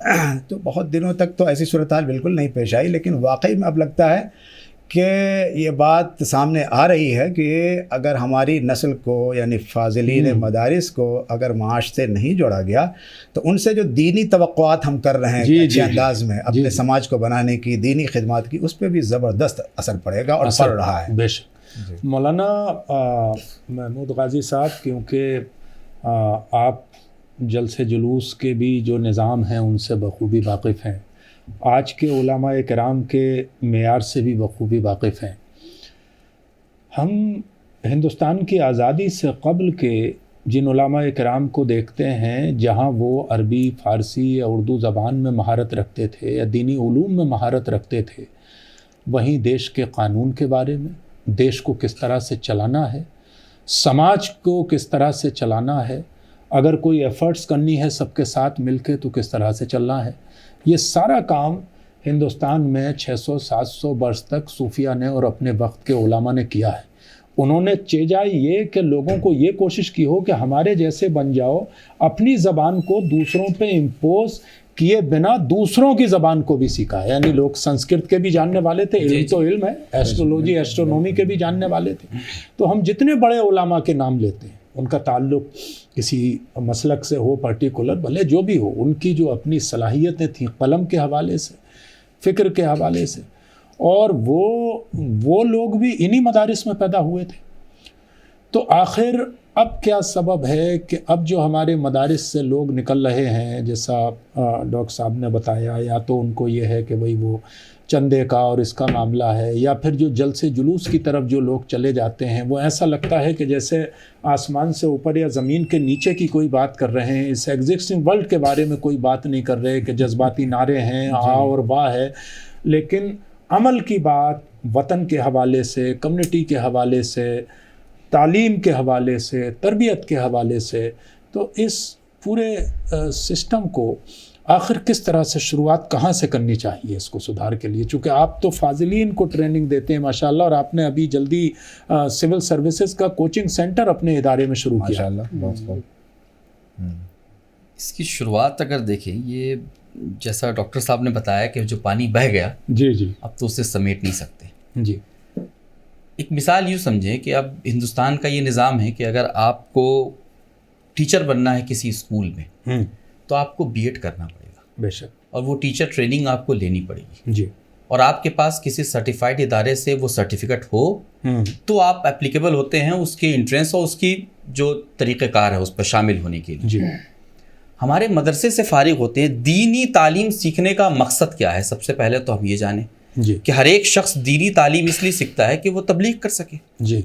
تو بہت دنوں تک تو ایسی صورتحال بالکل نہیں پیش آئی، لیکن واقعی میں اب لگتا ہے کہ یہ بات سامنے آ رہی ہے کہ اگر ہماری نسل کو، یعنی فاضلین مدارس کو اگر معاش سے نہیں جوڑا گیا تو ان سے جو دینی توقعات ہم کر رہے ہیں اچھے انداز میں اپنے سماج کو بنانے کی، دینی خدمات کی، اس پہ بھی زبردست اثر پڑے گا اور پڑ رہا ہے. بے شک. مولانا محمود غازی صاحب، کیونکہ آپ جلسے جلوس کے بھی جو نظام ہیں ان سے بخوبی واقف ہیں، آج کے علماء کرام کے معیار سے بھی بخوبی واقف ہیں. ہم ہندوستان کی آزادی سے قبل کے جن علماء کرام کو دیکھتے ہیں، جہاں وہ عربی، فارسی یا اردو زبان میں مہارت رکھتے تھے یا دینی علوم میں مہارت رکھتے تھے، وہیں دیش کے قانون کے بارے میں، دیش کو کس طرح سے چلانا ہے، سماج کو کس طرح سے چلانا ہے، اگر کوئی ایفرٹس کرنی ہے سب کے ساتھ مل کے تو کس طرح سے چلنا ہے، یہ سارا کام ہندوستان میں 600-700 برس تک صوفیہ نے اور اپنے وقت کے علماء نے کیا ہے. انہوں نے چیجا یہ کہ لوگوں کو یہ کوشش کی ہو کہ ہمارے جیسے بن جاؤ، اپنی زبان کو دوسروں پہ امپوز کیے بنا دوسروں کی زبان کو بھی سیکھا. یعنی لوگ سنسکرت کے بھی جاننے والے تھے، علم تو علم ہے، ایسٹرولوجی، ایسٹرونومی کے بھی جاننے والے تھے. تو ہم جتنے بڑے علماء کے نام لیتے ہیں، ان کا تعلق کسی مسلک سے ہو پرٹیکولر، بھلے جو بھی ہو، ان کی جو اپنی صلاحیتیں تھیں قلم کے حوالے سے، فکر کے حوالے سے، اور وہ لوگ بھی انہی مدارس میں پیدا ہوئے تھے. تو آخر اب کیا سبب ہے کہ اب جو ہمارے مدارس سے لوگ نکل رہے ہیں، جیسا ڈاکٹر صاحب نے بتایا، یا تو ان کو یہ ہے کہ بھئی وہ چندے کا اور اس کا معاملہ ہے، یا پھر جو جلسے جلوس کی طرف جو لوگ چلے جاتے ہیں، وہ ایسا لگتا ہے کہ جیسے آسمان سے اوپر یا زمین کے نیچے کی کوئی بات کر رہے ہیں، اس ایگزسٹنگ ورلڈ کے بارے میں کوئی بات نہیں کر رہے، کہ جذباتی نعرے ہیں آ اور واہ ہے، لیکن عمل کی بات وطن کے حوالے سے، کمیونٹی کے حوالے سے، تعلیم کے حوالے سے، تربیت کے حوالے سے، تو اس پورے سسٹم کو آخر کس طرح سے شروعات کہاں سے کرنی چاہیے اس کو سدھار کے لیے؟ چونکہ آپ تو فاضلین کو ٹریننگ دیتے ہیں ماشاءاللہ، اور آپ نے ابھی جلدی سول سروسز کا کوچنگ سینٹر اپنے ادارے میں شروع کیا. اس کی شروعات اگر دیکھیں، یہ جیسا ڈاکٹر صاحب نے بتایا کہ جو پانی بہہ گیا جی اب تو اسے سمیٹ نہیں سکتے. جی ایک مثال یوں سمجھیں کہ اب ہندوستان کا یہ نظام ہے کہ اگر آپ کو ٹیچر بننا ہے کسی اسکول میں تو آپ کو بی ایڈ کرنا پڑے گا، بے شک، اور وہ ٹیچر ٹریننگ آپ کو لینی پڑے گی. جی، اور آپ کے پاس کسی سرٹیفائڈ ادارے سے وہ سرٹیفکیٹ ہو تو آپ اپلیکیبل ہوتے ہیں اس کے انٹرنس اور اس کی جو طریقہ کار ہے اس پر شامل ہونے کے لیے. جی، ہمارے مدرسے سے فارغ ہوتے ہیں، دینی تعلیم سیکھنے کا مقصد کیا ہے؟ سب سے پہلے تو ہم یہ جانیں جی کہ ہر ایک شخص دینی تعلیم اس لیے سیکھتا ہے کہ وہ تبلیغ کر سکے. جی،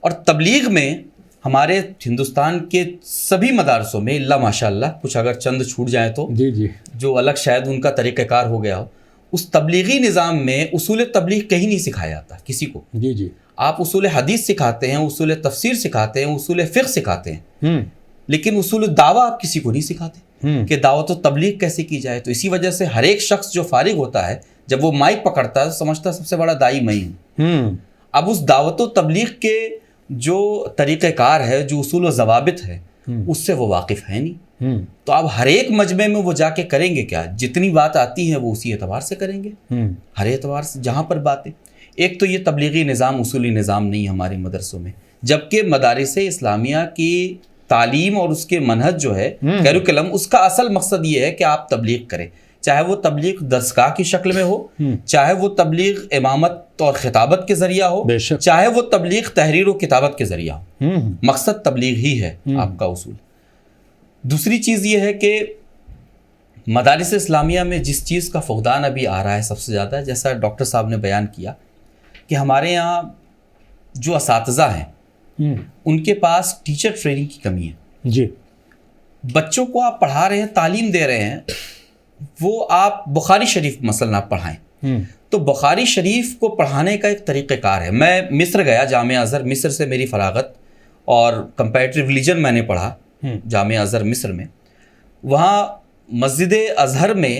اور تبلیغ میں ہمارے ہندوستان کے سبھی مدارسوں میں اللہ ماشاء اللہ، کچھ اگر چند چھوٹ جائیں تو جی جی جو الگ شاید ان کا طریقہ کار ہو گیا ہو، اس تبلیغی نظام میں اصول تبلیغ کہیں نہیں سکھایا جاتا کسی کو. جی جی، آپ اصول حدیث سکھاتے ہیں، اصول تفسیر سکھاتے ہیں، اصول فقہ سکھاتے ہیں، لیکن اصول دعویٰ آپ کسی کو نہیں سکھاتے کہ دعوت و تبلیغ کیسے کی جائے. تو اسی وجہ سے ہر ایک شخص جو فارغ ہوتا ہے، جب وہ مائک پکڑتا ہے تو سمجھتا ہے سب سے بڑا دائی میں ہوں. اب اس دعوت و تبلیغ کے جو طریقہ کار ہے، جو اصول و ضوابط ہے، اس سے وہ واقف ہے نہیں. تو اب ہر ایک مجمع میں وہ جا کے کریں گے کیا؟ جتنی بات آتی ہے وہ اسی اعتبار سے کریں گے، ہر اعتبار سے جہاں پر باتیں. ایک تو یہ تبلیغی نظام اصولی نظام نہیں ہمارے مدرسوں میں، جبکہ مدارس اسلامیہ کی تعلیم اور اس کے منہج جو ہے کیریکولم، اس کا اصل مقصد یہ ہے کہ آپ تبلیغ کریں، چاہے وہ تبلیغ درسگاہ کی شکل میں ہو، چاہے وہ تبلیغ امامت اور خطابت کے ذریعہ ہو، چاہے وہ تبلیغ تحریر و کتابت کے ذریعہ ہو. مقصد تبلیغ ہی ہے آپ کا اصول. دوسری چیز یہ ہے کہ مدارس اسلامیہ میں جس چیز کا فقدان ابھی آ رہا ہے سب سے زیادہ، جیسا ڈاکٹر صاحب نے بیان کیا کہ ہمارے یہاں جو اساتذہ ہیں ان کے پاس ٹیچر ٹریننگ کی کمی ہے. جی، بچوں کو آپ پڑھا رہے ہیں، تعلیم دے رہے ہیں، وہ آپ بخاری شریف مثلاً آپ پڑھائیں تو بخاری شریف کو پڑھانے کا ایک طریقہ کار ہے. میں مصر گیا، جامعہ ازہر مصر سے میری فراغت، اور کمپیریٹیو ریلیجن میں نے پڑھا جامعہ ازہر مصر میں. وہاں مسجد ازہر میں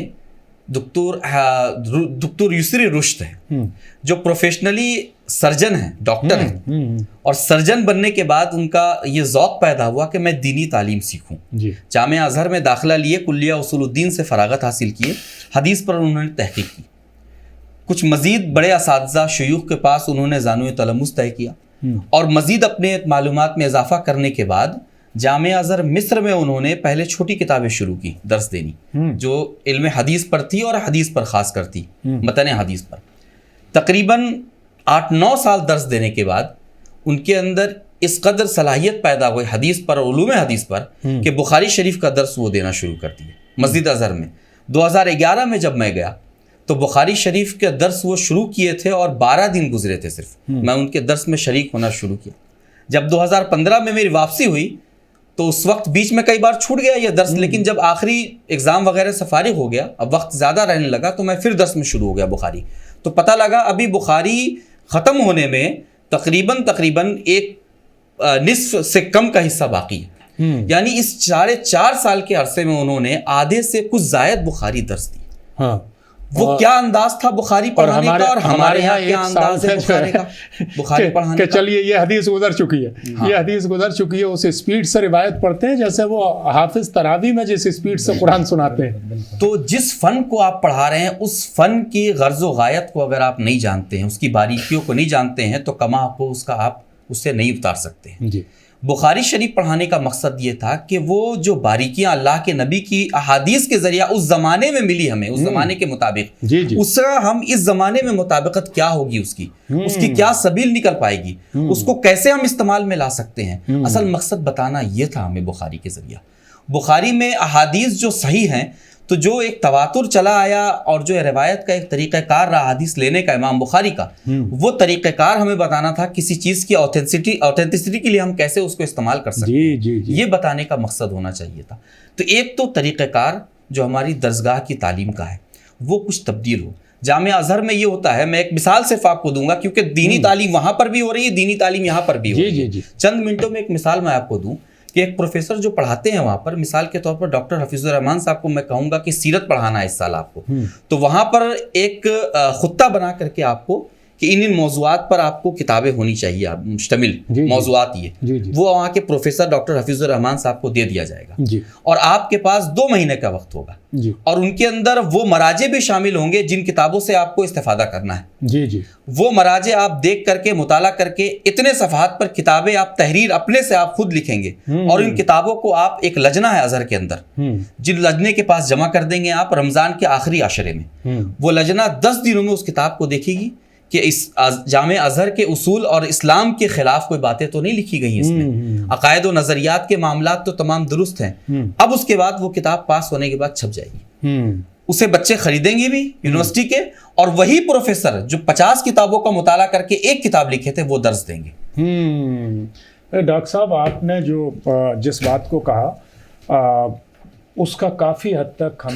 دکتور یسری رشد ہیں جو پروفیشنلی سرجن ہیں، ڈاکٹر ہیں، اور سرجن بننے کے بعد ان کا یہ ذوق پیدا ہوا کہ میں دینی تعلیم سیکھوں. جامعہ ازہر میں داخلہ لیے، کلیہ اصول الدین سے فراغت حاصل کیے، حدیث پر انہوں نے تحقیق کی. کچھ مزید بڑے اساتذہ شیوخ کے پاس انہوں نے زانوی تلمس طے کیا، اور مزید اپنے معلومات میں اضافہ کرنے کے بعد جامعہ ازہر مصر میں انہوں نے پہلے چھوٹی کتابیں شروع کی درس دینی، جو علم حدیث پر تھی اور حدیث پر خاص کر تھی، متن حدیث پر. تقریباً 8-9 سال درس دینے کے بعد ان کے اندر اس قدر صلاحیت پیدا ہوئی حدیث پر، علوم حدیث پر، کہ بخاری شریف کا درس وہ دینا شروع کر دیے مسجد ازہر میں. 2011 میں جب میں گیا تو بخاری شریف کے درس وہ شروع کیے تھے، اور 12 دن گزرے تھے صرف، میں ان کے درس میں شریک ہونا شروع کیا. جب 2015 میں میری واپسی ہوئی تو اس وقت بیچ میں کئی بار چھوٹ گیا یہ درس، لیکن جب آخری ایگزام وغیرہ سے فارغ ہو گیا، اب وقت زیادہ رہنے لگا، تو میں پھر درس میں شروع ہو گیا بخاری. تو پتہ لگا ابھی بخاری ختم ہونے میں تقریباً ایک نصف سے کم کا حصہ باقی ہے. یعنی اس 4.5 سال کے عرصے میں انہوں نے آدھے سے کچھ زائد بخاری درس دی. وہ کیا انداز تھا بخاری پڑھانے کا، اور ہمارے یہاں کیا انداز ہے بخاری پڑھانے کا. کہ چلیے یہ حدیث گزر چکی ہے، یہ حدیث گزر چکی ہے، اس اسپیڈ سے روایت پڑھتے ہیں جیسے وہ حافظ تراوی میں جس اسپیڈ سے قرآن سناتے ہیں. تو جس فن کو آپ پڑھا رہے ہیں، اس فن کی غرض و غایت کو اگر آپ نہیں جانتے ہیں، اس کی باریکیوں کو نہیں جانتے ہیں، تو کما کو اس کا آپ اس سے نہیں اتار سکتے ہیں. بخاری شریف پڑھانے کا مقصد یہ تھا کہ وہ جو باریکیاں اللہ کے نبی کی احادیث کے ذریعہ اس زمانے میں ملی ہمیں، اس زمانے کے مطابق، اس کا ہم اس زمانے میں مطابقت کیا ہوگی، اس کی کیا سبیل نکل پائے گی، اس کو کیسے ہم استعمال میں لا سکتے ہیں، اصل مقصد بتانا یہ تھا ہمیں بخاری کے ذریعہ۔ بخاری میں احادیث جو صحیح ہیں، تو جو ایک تواتر چلا آیا اور جو روایت کا ایک طریقہ کار رہا حدیث لینے کا امام بخاری کا، وہ طریقہ کار ہمیں بتانا تھا کسی چیز کی اوتھینٹسٹی کے لیے ہم کیسے اس کو استعمال کر سکتے ہیں، یہ بتانے کا مقصد ہونا چاہیے تھا۔ تو ایک تو طریقہ کار جو ہماری درسگاہ کی تعلیم کا ہے وہ کچھ تبدیل ہو۔ جامعہ ازہر میں یہ ہوتا ہے، میں ایک مثال صرف آپ کو دوں گا کیونکہ دینی تعلیم وہاں پر بھی ہو رہی ہے، دینی تعلیم یہاں پر بھی ہو رہی ہے۔ چند منٹوں میں ایک مثال میں آپ کو دوں کہ ایک پروفیسر جو پڑھاتے ہیں وہاں پر، مثال کے طور پر ڈاکٹر حفیظ الرحمان صاحب کو میں کہوں گا کہ سیرت پڑھانا ہے اس سال آپ کو، تو وہاں پر ایک خطہ بنا کر کے آپ کو کہ ان موضوعات پر آپ کو کتابیں ہونی چاہیے، مشتمل موضوعات یہ وہ وہاں کے پروفیسر ڈاکٹر حفیظ الرحمان صاحب کو دے دیا جائے گا، اور آپ کے پاس 2 مہینے کا وقت ہوگا، اور ان کے اندر وہ مراجع بھی شامل ہوں گے جن کتابوں سے آپ کو استفادہ کرنا ہے۔ وہ مراجع آپ دیکھ کر کے، مطالعہ کر کے، اتنے صفحات پر کتابیں آپ تحریر اپنے سے آپ خود لکھیں گے، اور ان کتابوں کو آپ، ایک لجنہ ہے ازہر کے اندر، جن لجنے کے پاس جمع کر دیں گے آپ رمضان کے آخری عشرے میں، وہ لجنہ 10 دنوں میں اس کتاب کو دیکھے گی کہ اس جامع ازہر کے اصول اور اسلام کے خلاف کوئی باتیں تو نہیں لکھی گئی ہیں اس میں، عقائد و نظریات کے معاملات تو تمام درست ہیں۔ اب اس کے بعد وہ کتاب پاس ہونے کے بعد چھپ جائے گی، اسے بچے خریدیں گے بھی یونیورسٹی کے، اور وہی پروفیسر جو 50 کتابوں کا مطالعہ کر کے ایک کتاب لکھے تھے وہ درس دیں گے۔ ڈاکٹر صاحب، آپ نے جو جس بات کو کہا اس کا کافی حد تک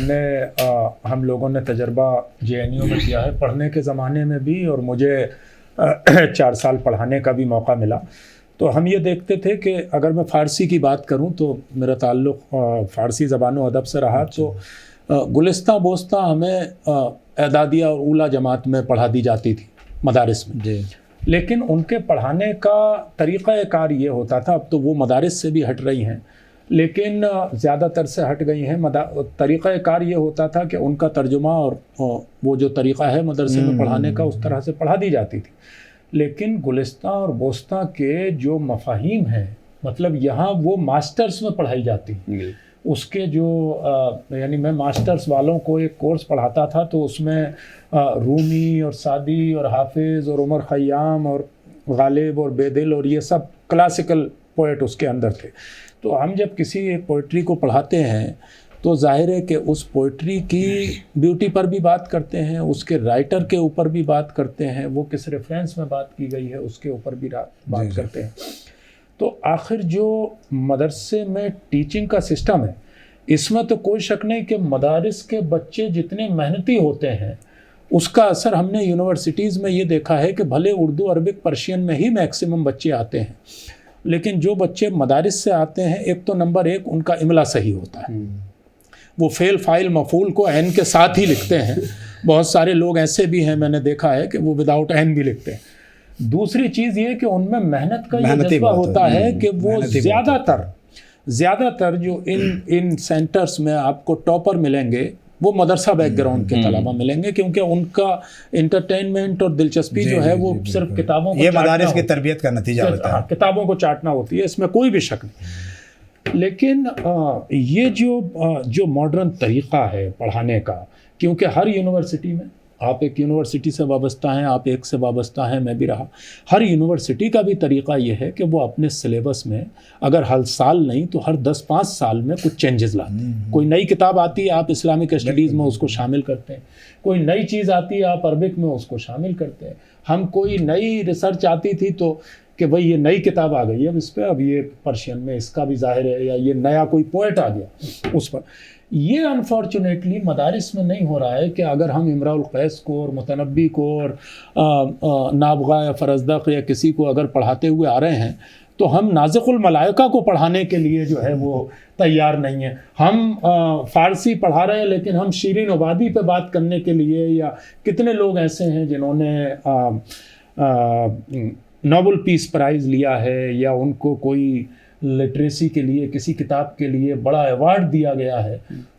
ہم لوگوں نے تجربہ JNU میں کیا ہے، پڑھنے کے زمانے میں بھی، اور مجھے 4 سال پڑھانے کا بھی موقع ملا۔ تو ہم یہ دیکھتے تھے کہ اگر میں فارسی کی بات کروں تو میرا تعلق فارسی زبان و ادب سے رہا، تو گلستہ بوستہ ہمیں اعدادیہ اور اولی جماعت میں پڑھا دی جاتی تھی مدارس میں، لیکن ان کے پڑھانے کا طریقہ کار یہ ہوتا تھا، اب تو وہ مدارس سے بھی ہٹ رہی ہیں لیکن زیادہ تر سے ہٹ گئی ہیں، طریقہ کار یہ ہوتا تھا کہ ان کا ترجمہ اور وہ جو طریقہ ہے مدرسے میں پڑھانے کا اس طرح سے پڑھا دی جاتی تھی، لیکن گلستہ اور بوستہ کے جو مفاہیم ہیں، مطلب یہاں وہ ماسٹرز میں پڑھائی جاتی ہیں، اس کے جو یعنی میں ماسٹرز والوں کو ایک کورس پڑھاتا تھا تو اس میں رومی اور سعدی اور حافظ اور عمر خیام اور غالب اور بیدل اور یہ سب کلاسیکل پوئٹ اس کے اندر تھے۔ تو ہم جب کسی ایک پوئٹری کو پڑھاتے ہیں تو ظاہر ہے کہ اس پوئٹری کی بیوٹی پر بھی بات کرتے ہیں، اس کے رائٹر کے اوپر بھی بات کرتے ہیں، وہ کس ریفرنس میں بات کی گئی ہے اس کے اوپر بھی بات کرتے ہیں۔ تو آخر جو مدرسے میں ٹیچنگ کا سسٹم ہے، اس میں تو کوئی شک نہیں کہ مدارس کے بچے جتنے محنتی ہوتے ہیں اس کا اثر ہم نے یونیورسٹیز میں یہ دیکھا ہے کہ بھلے اردو، عربک، پرشین میں ہی میکسیمم بچے آتے ہیں، لیکن جو بچے مدارس سے آتے ہیں، ایک تو نمبر 1 ان کا املا صحیح ہوتا ہے، وہ فعل فاعل مفعول کو عین کے ساتھ ہی لکھتے ہیں، بہت سارے لوگ ایسے بھی ہیں میں نے دیکا ہے کہ وہ وداؤٹ عین بھی لکھتے ہیں۔ دوسری چیز یہ کہ ان میں محنت کا یہ جذبہ ہوتا ہے کہ وہ زیادہ تر جو ان سینٹرز میں آپ کو ٹاپر ملیں گے وہ مدرسہ بیک گراؤنڈ کے طلبہ ملیں گے، کیونکہ ان کا انٹرٹینمنٹ اور دلچسپی جو ہے وہ صرف کتابوں کو، یہ مدارس کی تربیت کا نتیجہ ہوتا ہے، کتابوں کو چاٹنا ہوتی ہے، اس میں کوئی بھی شک نہیں۔ لیکن یہ جو ماڈرن طریقہ ہے پڑھانے کا، کیونکہ ہر یونیورسٹی میں، آپ ایک یونیورسٹی سے وابستہ ہیں، آپ ایک سے وابستہ ہیں، میں بھی رہا، ہر یونیورسٹی کا بھی طریقہ یہ ہے کہ وہ اپنے سلیبس میں اگر ہر سال نہیں تو ہر 10-5 سال میں کچھ چینجز لاتے ہیں۔ کوئی نئی کتاب آتی ہے، آپ اسلامک اسٹڈیز میں اس کو شامل کرتے ہیں، کوئی نئی چیز آتی ہے، آپ عربک میں اس کو شامل کرتے ہیں۔ ہم کوئی نئی ریسرچ آتی تھی تو کہ بھئی یہ نئی کتاب آ گئی ہے، اب اس پہ، اب یہ پرشین میں اس کا بھی ظاہر ہے، یا یہ نیا کوئی پوئٹ آ گیا اس پر۔ یہ انفارچونیٹلی مدارس میں نہیں ہو رہا ہے کہ اگر ہم امراء القیس کو اور متنبی کو اور نابغہ یا فرزدق یا کسی کو اگر پڑھاتے ہوئے آ رہے ہیں تو ہم نازق الملائکہ کو پڑھانے کے لیے جو ہے وہ تیار نہیں ہیں۔ ہم فارسی پڑھا رہے ہیں لیکن ہم شیرین عبادی پہ بات کرنے کے لیے، یا کتنے لوگ ایسے ہیں جنہوں نے نوبل پیس پرائز لیا ہے، یا ان کو کوئی لٹریسی کے لیے کسی کتاب کے لیے بڑا ایوارڈ دیا گیا ہے،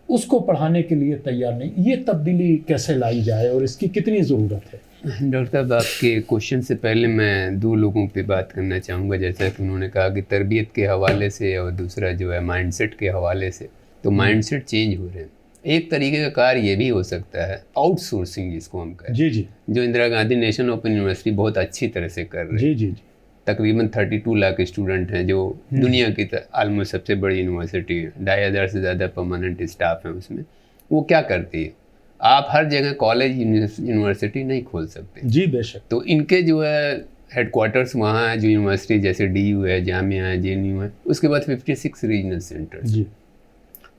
اس کو پڑھانے کے لیے تیار نہیں۔ یہ تبدیلی کیسے لائی جائے اور اس کی کتنی ضرورت ہے؟ ڈاکٹر صاحب آپ کے کوشچن سے پہلے میں دو لوگوں پہ بات کرنا چاہوں گا، جیسا کہ انہوں نے کہا کہ تربیت کے حوالے سے اور دوسرا جو ہے مائنڈ سیٹ کے حوالے سے، تو مائنڈ سیٹ چینج ہو رہے ہیں. ایک طریقے کا کار یہ بھی ہو سکتا ہے آؤٹ سورسنگ جس کو ہم کہیں، جی جی، جو Indira Gandhi national open university بہت اچھی طرح سے کر رہی ہے. جی جی جی، تقریباً 32 لاکھ اسٹوڈنٹ ہیں جو دنیا کی آلموسٹ سب سے بڑی یونیورسٹی ہے، 2500 سے زیادہ پرماننٹ اسٹاف ہیں اس میں. وہ کیا کرتی ہے، آپ ہر جگہ کالج یونیورسٹی نہیں کھول سکتے. جی بے شک. تو ان کے جو ہے ہیڈ کوارٹرس وہاں ہیں، جو یونیورسٹی جیسے ڈی یو ہے، جامعہ ہے، جے این یو ہے. اس کے بعد 56 ریجنل سینٹر، جی،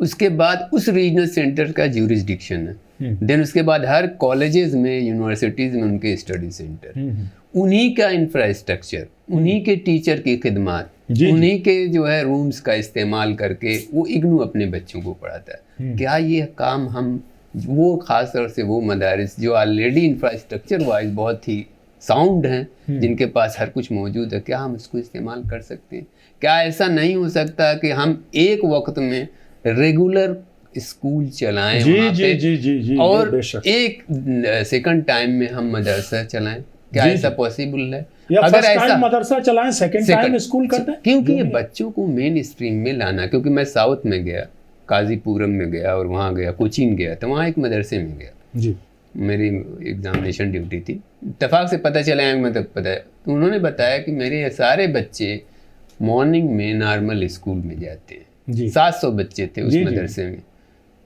اس کے بعد اس ریجنل سینٹر کا جیورسڈکشن ہے. دین اس کے بعد ہر کالجز میں، یونیورسٹیز میں ان کے اسٹڈی سینٹر، انہی کا انفراسٹرکچر، انہی کے ٹیچر کی خدمات، انہی کے جو ہے رومز کا استعمال کر کے وہ اگنو اپنے بچوں کو پڑھاتا ہے. کیا یہ کام ہم وہ خاص طور سے وہ مدارس جو آلریڈی انفراسٹرکچر وائز بہت ہی ساؤنڈ ہیں، جن کے پاس ہر کچھ موجود ہے، کیا ہم اس کو استعمال کر سکتے ہیں؟ کیا ایسا نہیں ہو سکتا کہ ہم ایک وقت میں ریگولر اسکول چلائیں جی وہاں جی پہ، جی جی جی، اور بے شک. ایک سیکنڈ ٹائم میں ہم مدرسہ چلائیں؟ کیا جی ایسا جی. پاسبل ہے؟ یا اگر فرسٹ ایسا ٹائم مدرسہ چلائیں، سیکنڈ ٹائم اسکول کرتے ہیں. کیونکہ یہ بچوں کو مین اسٹریم میں لانا، کیونکہ میں ساؤتھ میں گیا، قاضی پورم میں گیا اور وہاں گیا، کوچین گیا، تو وہاں ایک مدرسے میں گیا، جی میری ایگزامینیشن ڈیوٹی تھی. اتفاق سے پتہ چلا، مطلب پتہ ہے، تو انہوں نے بتایا کہ میرے سارے بچے مارننگ میں نارمل اسکول میں جاتے ہیں. جی 700 بچے تھے اس مدرسے میں،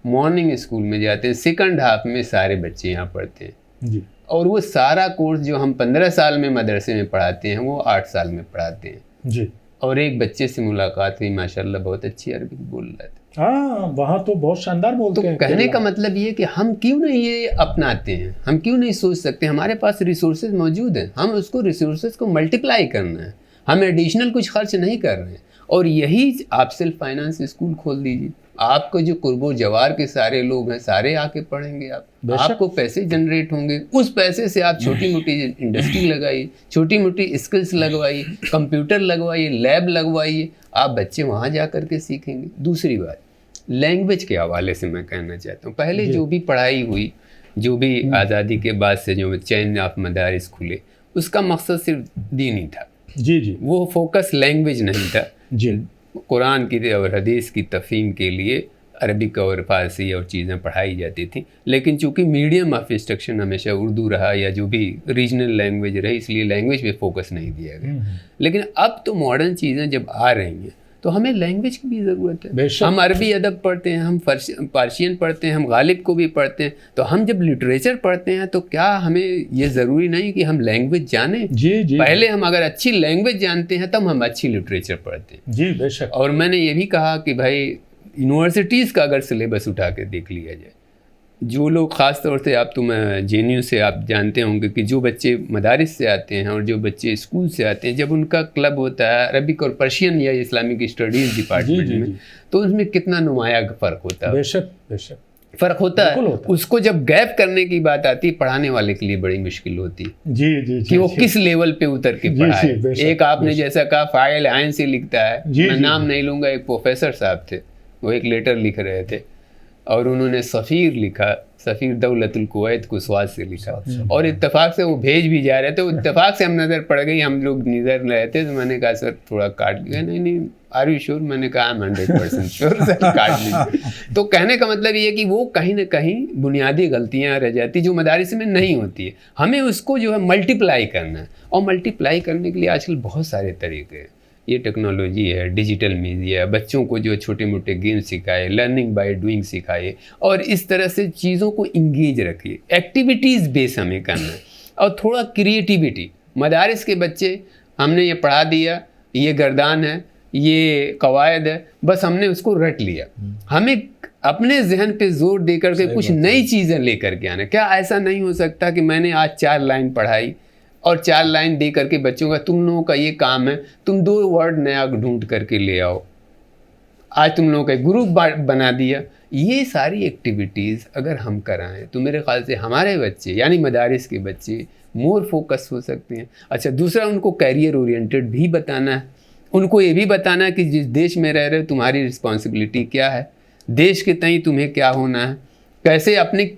مارننگ اسکول میں جاتے ہیں. سیکنڈ ہاف میں سارے بچے یہاں پڑھتے ہیں. جی اور وہ سارا کورس جو ہم 15 سال میں مدرسے میں پڑھاتے ہیں وہ 8 سال میں پڑھاتے ہیں. جی. اور ایک بچے سے ملاقات ہوئی، ماشاءاللہ بہت اچھی عربی بول رہا تھا. ہاں وہاں تو بہت شاندار بولتے ہیں. تو کہنے کا مطلب یہ کہ ہم کیوں نہیں یہ اپناتے ہیں، ہم کیوں نہیں سوچ سکتے؟ ہمارے پاس ریسورسز موجود ہیں، ہم اس کو ریسورسز کو ملٹیپلائی کرنا ہے، ہم ایڈیشنل کچھ خرچ نہیں کر رہے ہیں. اور یہی آپ سیلف فائنانس اسکول کھول دیجیے، آپ کو جو قرب و جوار کے سارے لوگ ہیں سارے آ کے پڑھیں گے. آپ کو پیسے جنریٹ ہوں گے، اس پیسے سے آپ چھوٹی موٹی انڈسٹری لگائیے، چھوٹی موٹی اسکلس لگوائیے، کمپیوٹر لگوائیے، لیب لگوائیے، آپ بچے وہاں جا کر کے سیکھیں گے. دوسری بات لینگویج کے حوالے سے میں کہنا چاہتا ہوں، پہلے جو بھی پڑھائی ہوئی، جو بھی آزادی کے بعد سے جو چین آف مدارس کھلے، اس کا مقصد صرف دینی تھا. جی جی، وہ فوکس لینگویج نہیں تھا. جی قرآن کی اور حدیث کی تفہیم کے لیے عربک اور فارسی اور چیزیں پڑھائی جاتی تھیں، لیکن چونکہ میڈیم آف انسٹرکشن ہمیشہ اردو رہا یا جو بھی ریجنل لینگویج رہی، اس لیے لینگویج پہ فوکس نہیں دیا گیا. لیکن اب تو ماڈرن چیزیں جب آ رہی ہیں تو ہمیں لینگویج کی بھی ضرورت ہے. ہم عربی ادب پڑھتے ہیں، ہم پارشین پڑھتے ہیں، ہم غالب کو بھی پڑھتے ہیں. تو ہم جب لٹریچر پڑھتے ہیں تو کیا ہمیں یہ ضروری نہیں کہ ہم لینگویج جانیں؟ جی جی، پہلے ہم اگر اچھی لینگویج جانتے ہیں تب ہم اچھی لٹریچر پڑھتے ہیں. جی بے شک. اور میں نے یہ بھی کہا کہ بھائی یونیورسٹیز کا اگر سلیبس اٹھا کے دیکھ لیا جائے، جو لوگ خاص طور سے آپ تو میں جے این یو سے آپ جانتے ہوں گے کہ جو بچے مدارس سے آتے ہیں اور جو بچے اسکول سے آتے ہیں، جب ان کا کلب ہوتا ہے عربک اور پرشین یا اسلامک اسٹڈیز ڈپارٹمنٹ میں، تو اس میں کتنا نمایاں فرق ہوتا ہے. بے شک بے شک فرق ہوتا ہے. اس کو جب گیپ کرنے کی بات آتی ہے، پڑھانے والے کے لیے بڑی مشکل ہوتی ہے جی جی کہ وہ کس لیول پہ اتر کے پڑھائے. ایک آپ نے جیسا کہا فاعل عین سے لکھتا ہے، میں نام نہیں لوں گا، ایک پروفیسر صاحب تھے، وہ ایک لیٹر لکھ رہے تھے اور انہوں نے سفیر لکھا، سفیر دولت الکویت کو سواد سے لکھا، اور اتفاق سے وہ بھیج بھی جا رہے تھے. اتفاق سے ہم نظر پڑ گئی، ہم لوگ نظر رہے تھے، تو میں نے کہا سر تھوڑا کاٹ لیا. نہیں آر یو شیور؟ میں نے کہا 100% شیور سر، کاٹ لیجیے. تو کہنے کا مطلب یہ ہے کہ وہ کہیں نہ کہیں بنیادی غلطیاں رہ جاتی جو مدارس میں نہیں ہوتی ہے. ہمیں اس کو جو ہے ملٹیپلائی کرنا ہے، اور ملٹیپلائی کرنے کے لیے آج کل بہت سارے طریقے ہیں. یہ ٹیکنالوجی ہے، ڈیجیٹل میڈیا، بچوں کو جو چھوٹے موٹے گیم سکھائے، لرننگ بائی ڈوئنگ سکھائے، اور اس طرح سے چیزوں کو انگیج رکھیے. ایکٹیویٹیز بیس ہمیں کرنا ہے، اور تھوڑا کریٹیوٹی. مدارس کے بچے ہم نے یہ پڑھا دیا، یہ گردان ہے، یہ قواعد ہے، بس ہم نے اس کو رٹ لیا. ہمیں اپنے ذہن پہ زور دے کر کے کچھ نئی چیزیں لے کر کے آنا. کیا ایسا نہیں ہو سکتا کہ میں نے آج 4 لائن پڑھائی اور 4 لائن دے کر کے بچوں کا تم لوگوں کا یہ کام ہے، تم 2 ورڈ نیا ڈھونڈ کر کے لے آؤ. آج تم لوگوں کا گروپ بنا دیا. یہ ساری ایکٹیویٹیز اگر ہم کرائیں تو میرے خیال سے ہمارے بچے یعنی مدارس کے بچے مور فوکس ہو سکتے ہیں. اچھا دوسرا، ان کو کیریئر اورینٹڈ بھی بتانا ہے. ان کو یہ بھی بتانا ہے کہ جس دیش میں رہ رہے ہو تمہاری رسپانسبلٹی کیا ہے، دیش کے تئیں تمہیں کیا ہونا ہے، کیسے اپنی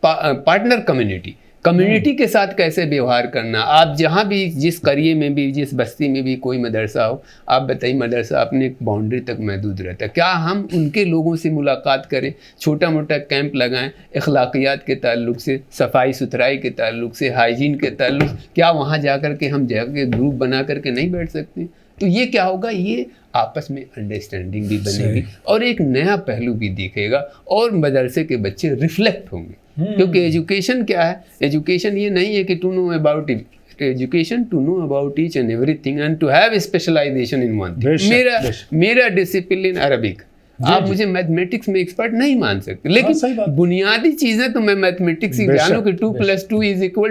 پارٹنر کمیونٹی کمیونٹی کے ساتھ کیسے بیوہار کرنا. آپ جہاں بھی جس قریے میں بھی جس بستی میں بھی کوئی مدرسہ ہو, آپ بتائیے مدرسہ اپنے ایک باؤنڈری تک محدود رہتا ہے, کیا ہم ان کے لوگوں سے ملاقات کریں, چھوٹا موٹا کیمپ لگائیں اخلاقیات کے تعلق سے, صفائی ستھرائی کے تعلق سے, ہائیجین کے تعلق, کیا وہاں جا کر کے ہم جا کے گروپ بنا کر کے نہیں بیٹھ سکتے؟ تو یہ کیا ہوگا, یہ آپس میں انڈرسٹینڈنگ بھی بنے گی اور ایک نیا پہلو بھی دکھے گا اور مدرسے کے بچے ریفلیکٹ ہوں گے. کیونکہ ایجوکیشن کیا ہے, ایجوکیشن یہ نہیں ہے کہ to know about education, to know about each and everything and to have specialization in one thing. میرا ڈسپلن عربک, آپ مجھے میتھمیٹکس میں ایکسپرٹ نہیں مان سکتے, لیکن بنیادی چیزیں تو میں میتھمیٹکس ہی جانوں کہ 2+2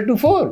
= 4.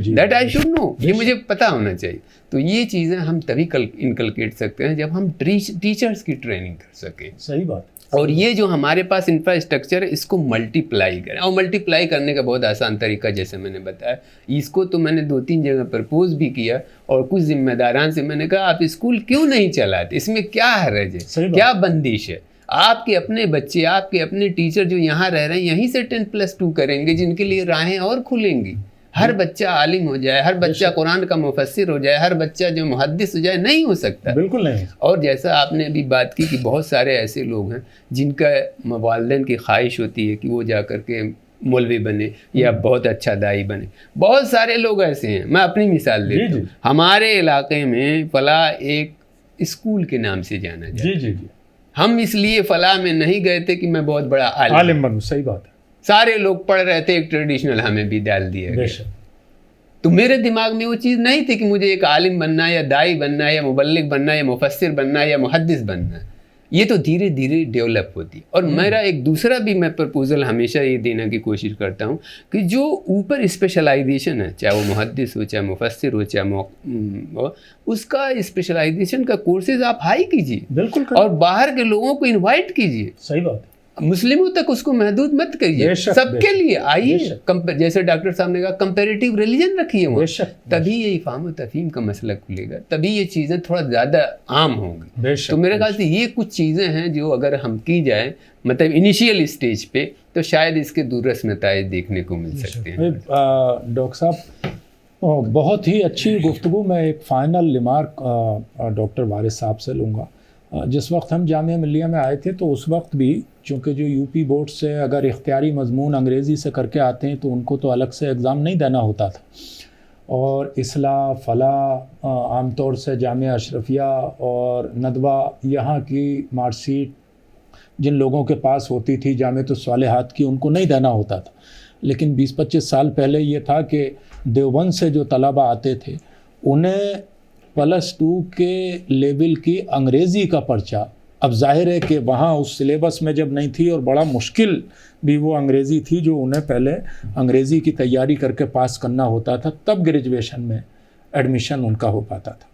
دیٹ آئی شوڈ نو, یہ مجھے پتا ہونا چاہیے. تو یہ چیزیں ہم تبھی انکلکیٹ سکتے ہیں جب ہم ٹیچرس کی ٹریننگ کر سکیں. صحیح بات. اور یہ جو ہمارے پاس انفراسٹرکچر ہے اس کو ملٹیپلائی کریں, اور ملٹیپلائی کرنے کا بہت آسان طریقہ جیسے میں نے بتایا, اس کو تو میں نے 2-3 جگہ پرپوز بھی کیا اور کچھ ذمہ داران سے میں نے کہا آپ اسکول کیوں نہیں چلاتے, اس میں کیا حرج ہے, کیا بندش ہے. آپ کے اپنے بچے, آپ کے اپنے ٹیچر جو یہاں رہ رہے ہیں یہیں سے 10+2 کریں گے, جن کے لیے راہیں اور کھلیں گی. ہر بچہ عالم ہو جائے, ہر بچہ قرآن کا مفسر ہو جائے, ہر بچہ جو محدث ہو جائے, نہیں ہو سکتا. بالکل نہیں. اور جیسا آپ نے ابھی بات کی کہ بہت سارے ایسے لوگ ہیں جن کا والدین کی خواہش ہوتی ہے کہ وہ جا کر کے مولوی بنے یا بہت اچھا دائی بنے. بہت سارے لوگ ایسے ہیں, میں اپنی مثال دیتا ہوں. ہمارے علاقے میں فلاں ایک اسکول کے نام سے جانا جاتا ہے. ہم اس لیے فلاں میں نہیں گئے تھے کہ میں بہت بڑا عالم بنوں. صحیح بات ہے. سارے لوگ پڑھ رہے تھے, ایک ٹریڈیشنل ہمیں بھی ڈال دیا گیا. تو میرے دماغ میں وہ چیز نہیں تھی کہ مجھے ایک عالم بننا ہے یا دائی بننا ہے یا مبلغ بننا ہے یا مفسر بننا ہے یا محدث بننا ہے. یہ تو دھیرے دھیرے ڈیولپ ہوتی ہے. اور میرا ایک دوسرا بھی میں پرپوزل ہمیشہ یہ دینے کی کوشش کرتا ہوں کہ جو اوپر اسپیشلائزیشن ہے, چاہے وہ محدث ہو, چاہے مفسر ہو, چاہے اس کا اسپیشلائزیشن کا کورسز آپ ہائی کیجیے. بالکل. اور باہر کے لوگوں کو انوائٹ کیجیے. صحیح بات ہے. مسلموں تک اس کو محدود مت کریے, سب کے لیے آئیے. جیسے ڈاکٹر صاحب نے کہا کمپیریٹیو ریلیجن رکھیے وہاں, تبھی یہ افہام و تفہیم کا مسئلہ کھلے گا, تبھی یہ چیزیں تھوڑا زیادہ عام ہوں گی. تو میرے خیال سے یہ کچھ چیزیں ہیں جو اگر ہم کی جائیں مطلب انیشیل اسٹیج پہ, تو شاید اس کے دورس نتائج دیکھنے کو مل سکتے ہیں. ڈاکٹر صاحب بہت ہی اچھی گفتگو. میں ایک فائنل ریمارک ڈاکٹر وارث صاحب سے لوں گا. جس وقت ہم جامعہ ملیہ میں آئے تھے تو اس وقت بھی چونکہ جو یو پی بورڈ سے اگر اختیاری مضمون انگریزی سے کر کے آتے ہیں تو ان کو تو الگ سے ایگزام نہیں دینا ہوتا تھا, اور اصلاح, فلاح, عام طور سے جامعہ اشرفیہ اور ندوہ, یہاں کی مارک شیٹ جن لوگوں کے پاس ہوتی تھی جامعۃ الصالحات کی, ان کو نہیں دینا ہوتا تھا. لیکن 20-25 سال پہلے یہ تھا کہ دیوبند سے جو طلبہ آتے تھے انہیں +2 کے لیول کی انگریزی کا پرچہ, اب ظاہر ہے کہ وہاں اس سلیبس میں جب نہیں تھی اور بڑا مشکل بھی وہ انگریزی تھی جو انہیں پہلے انگریزی کی تیاری کر کے پاس کرنا ہوتا تھا, تب گریجویشن میں ایڈمیشن ان کا ہو پاتا تھا.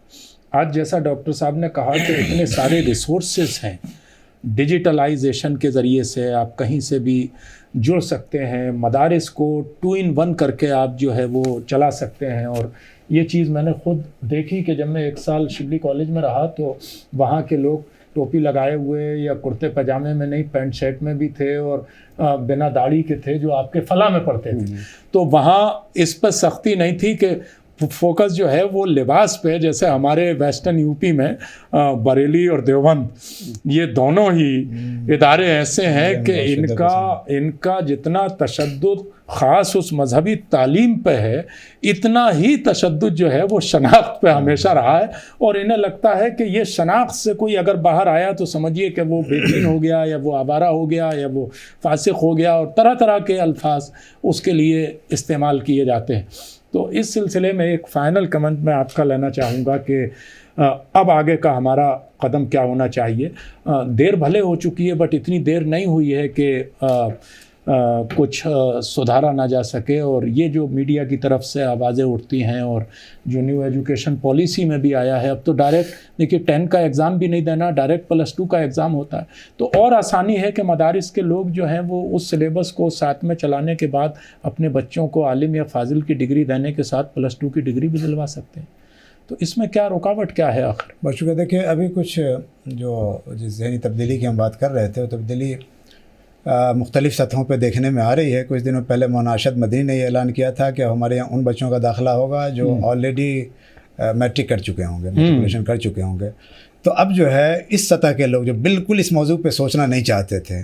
آج جیسا ڈاکٹر صاحب نے کہا کہ اتنے سارے ریسورسز ہیں, ڈیجیٹلائزیشن کے ذریعے سے آپ کہیں سے بھی جڑ سکتے ہیں, مدارس کو 2 in 1 کر کے آپ جو ہے وہ چلا سکتے ہیں. اور یہ چیز میں نے خود دیکھی کہ جب میں 1 سال شبلی کالج میں رہا تو وہاں کے لوگ ٹوپی لگائے ہوئے یا کرتے پاجامے میں نہیں, پینٹ شرٹ میں بھی تھے اور بنا داڑھی کے تھے جو آپ کے فلاں میں پڑھتے تھے. تو وہاں اس پر سختی نہیں تھی کہ فوکس جو ہے وہ لباس پہ, جیسے ہمارے ویسٹرن یو پی میں بریلی اور دیوبند یہ دونوں ہی ادارے ایسے ہیں کہ ان کا جتنا تشدد خاص اس مذہبی تعلیم پہ ہے, اتنا ہی تشدد جو ہے وہ شناخت پہ ہمیشہ رہا ہے. اور انہیں لگتا ہے کہ یہ شناخت سے کوئی اگر باہر آیا تو سمجھیے کہ وہ بے دین ہو گیا یا وہ آوارہ ہو گیا یا وہ فاسق ہو گیا, اور طرح طرح کے الفاظ اس کے لیے استعمال کیے جاتے ہیں. تو اس سلسلے میں ایک فائنل کمنٹ میں آپ کا لینا چاہوں گا کہ اب آگے کا ہمارا قدم کیا ہونا چاہیے. دیر بھلے ہو چکی ہے بٹ اتنی دیر نہیں ہوئی ہے کہ کچھ سدھارا نہ جا سکے. اور یہ جو میڈیا کی طرف سے آوازیں اٹھتی ہیں اور جو نیو ایجوکیشن پالیسی میں بھی آیا ہے, اب تو ڈائریکٹ دیکھیے 10 کا ایگزام بھی نہیں دینا, ڈائریکٹ +2 کا ایگزام ہوتا ہے. تو اور آسانی ہے کہ مدارس کے لوگ جو ہیں وہ اس سلیبس کو ساتھ میں چلانے کے بعد اپنے بچوں کو عالم یا فاضل کی ڈگری دینے کے ساتھ +2 کی ڈگری بھی دلوا سکتے ہیں. تو اس میں کیا رکاوٹ کیا ہے آخر؟ بہت شکریہ. دیکھیں ابھی کچھ جو جس ذہنی تبدیلی کی ہم بات کر رہے تھے, وہ تبدیلی مختلف سطحوں پہ دیکھنے میں آ رہی ہے. کچھ دنوں پہلے مولانا ارشد مدنی نے یہ اعلان کیا تھا کہ ہمارے یہاں ان بچوں کا داخلہ ہوگا جو آلریڈی میٹرک کر چکے ہوں گے, میٹریکولیشن کر چکے ہوں گے. تو اب جو ہے اس سطح کے لوگ جو بالکل اس موضوع پہ سوچنا نہیں چاہتے تھے,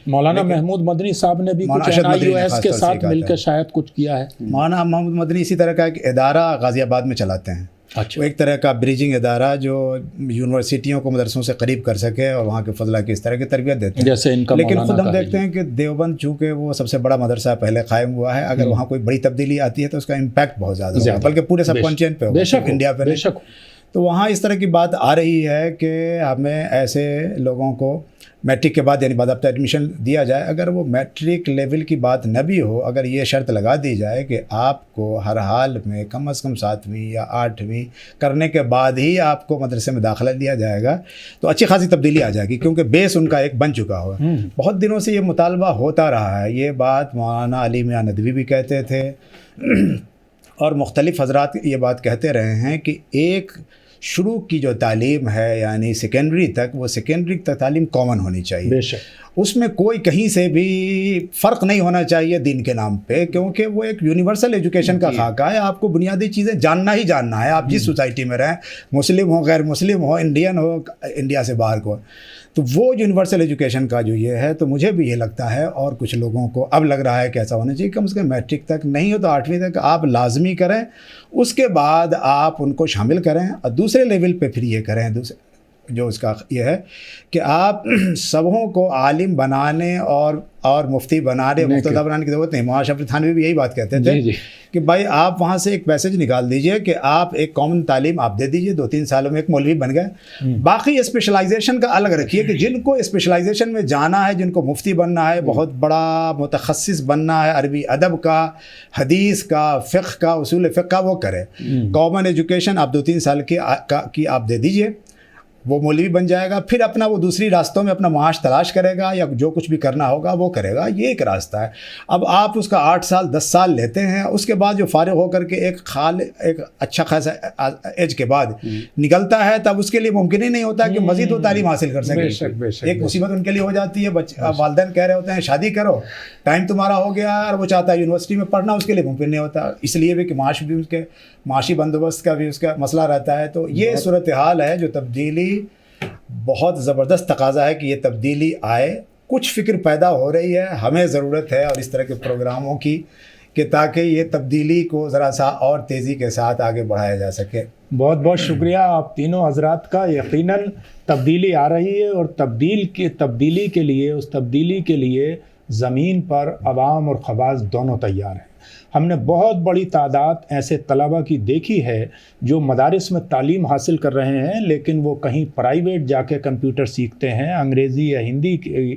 مولانا محمود مدنی صاحب نے بھی کچھ NIOS کے ساتھ مل کے شاید کچھ کیا ہے. مولانا محمود مدنی اسی طرح کا ایک ادارہ غازی آباد میں چلاتے ہیں. اچھا, وہ ایک طرح کا بریجنگ ادارہ جو یونیورسٹیوں کو مدرسوں سے قریب کر سکے اور وہاں کے فضلہ کی اس طرح کی تربیت دیتے ہیں جیسے ان کا. لیکن خود ہم دیکھتے ہیں کہ دیوبند چونکہ وہ سب سے بڑا مدرسہ پہلے قائم ہوا ہے, اگر وہاں کوئی بڑی تبدیلی آتی ہے تو اس کا امپیکٹ بہت زیادہ ہوگا, بلکہ پورے سب کانٹیننٹ پہ ہوگا, انڈیا پہ. تو وہاں اس طرح کی بات آ رہی ہے کہ ہمیں ایسے لوگوں کو میٹرک کے بعد یعنی باضابطہ ایڈمیشن دیا جائے. اگر وہ میٹرک لیول کی بات نہ بھی ہو, اگر یہ شرط لگا دی جائے کہ آپ کو ہر حال میں کم از کم 7ویں یا 8ویں کرنے کے بعد ہی آپ کو مدرسے میں داخلہ دیا جائے گا, تو اچھی خاصی تبدیلی آ جائے گی, کیونکہ بیس ان کا ایک بن چکا ہوا. بہت دنوں سے یہ مطالبہ ہوتا رہا ہے. یہ بات مولانا علی میاں ندوی بھی کہتے تھے اور مختلف حضرات یہ بات کہتے رہے ہیں کہ ایک شروع کی جو تعلیم ہے یعنی سیکنڈری تک, وہ سیکنڈری تک تعلیم کامن ہونی چاہیے. بے شک اس میں کوئی کہیں سے بھی فرق نہیں ہونا چاہیے دین کے نام پہ, کیونکہ وہ ایک یونیورسل ایجوکیشن کا خاکہ ہے. آپ کو بنیادی چیزیں جاننا ہی جاننا ہے, آپ جس سوسائٹی میں رہیں, مسلم ہو, غیر مسلم ہو, انڈین ہو, انڈیا سے باہر کو. تو وہ یونیورسل ایجوکیشن کا جو یہ ہے, تو مجھے بھی یہ لگتا ہے اور کچھ لوگوں کو اب لگ رہا ہے کہ ایسا ہونا چاہیے. کم از کم میٹرک تک نہیں ہو تو 8ویں تک آپ لازمی کریں, اس کے بعد آپ ان کو شامل کریں اور دوسرے لیول پہ پھر یہ کریں. جو اس کا یہ ہے کہ آپ سبوں کو عالم بنانے اور مفتی بنانے, مقتدی بنانے کی ضرورت نہیں. مولانا اشرف تھانوی بھی یہی بات کہتے تھے کہ بھائی آپ وہاں سے ایک میسج نکال دیجئے کہ آپ ایک کامن تعلیم آپ دے دیجئے, 2-3 سالوں میں ایک مولوی بن گئے. باقی اسپیشلائزیشن کا الگ رکھیے کہ جن کو اسپیشلائزیشن میں جانا ہے, جن کو مفتی بننا ہے, بہت بڑا متخصص بننا ہے, عربی ادب کا, حدیث کا, فقہ کا, اصول فقہ کا, وہ کرے. کامن ایجوکیشن آپ 2-3 سال کی آپ دے دیجئے, وہ مولوی بن جائے گا. پھر اپنا وہ دوسری راستوں میں اپنا معاش تلاش کرے گا یا جو کچھ بھی کرنا ہوگا وہ کرے گا. یہ ایک راستہ ہے. اب آپ اس کا 8 سال 10 سال لیتے ہیں, اس کے بعد جو فارغ ہو کر کے ایک اچھا خاصا ایج کے بعد نکلتا ہے, تب اس کے لیے ممکن ہی نہیں ہوتا کہ مزید وہ تعلیم حاصل کر سکے. ایک مصیبت ان کے لیے ہو جاتی ہے. والدین کہہ رہے ہوتے ہیں شادی کرو, ٹائم تمہارا ہو گیا, اور وہ چاہتا ہے یونیورسٹی میں پڑھنا, اس کے لیے ممکن نہیں ہوتا. اس لیے بھی کہ معاش بھی اس کے معاشی بندوبست کا بھی اس کا مسئلہ رہتا ہے. تو یہ صورتحال ہے جو تبدیلی بہت زبردست تقاضا ہے کہ یہ تبدیلی آئے. کچھ فکر پیدا ہو رہی ہے, ہمیں ضرورت ہے اور اس طرح کے پروگراموں کی کہ تاکہ یہ تبدیلی کو ذرا سا اور تیزی کے ساتھ آگے بڑھایا جا سکے. بہت بہت شکریہ آپ تینوں حضرات کا. یقیناً تبدیلی آ رہی ہے, اور تبدیلی کے لیے اس تبدیلی کے لیے زمین پر عوام اور خواص دونوں تیار ہیں. ہم نے بہت بڑی تعداد ایسے طلبہ کی دیکھی ہے جو مدارس میں تعلیم حاصل کر رہے ہیں, لیکن وہ کہیں پرائیویٹ جا کے کمپیوٹر سیکھتے ہیں, انگریزی یا ہندی کی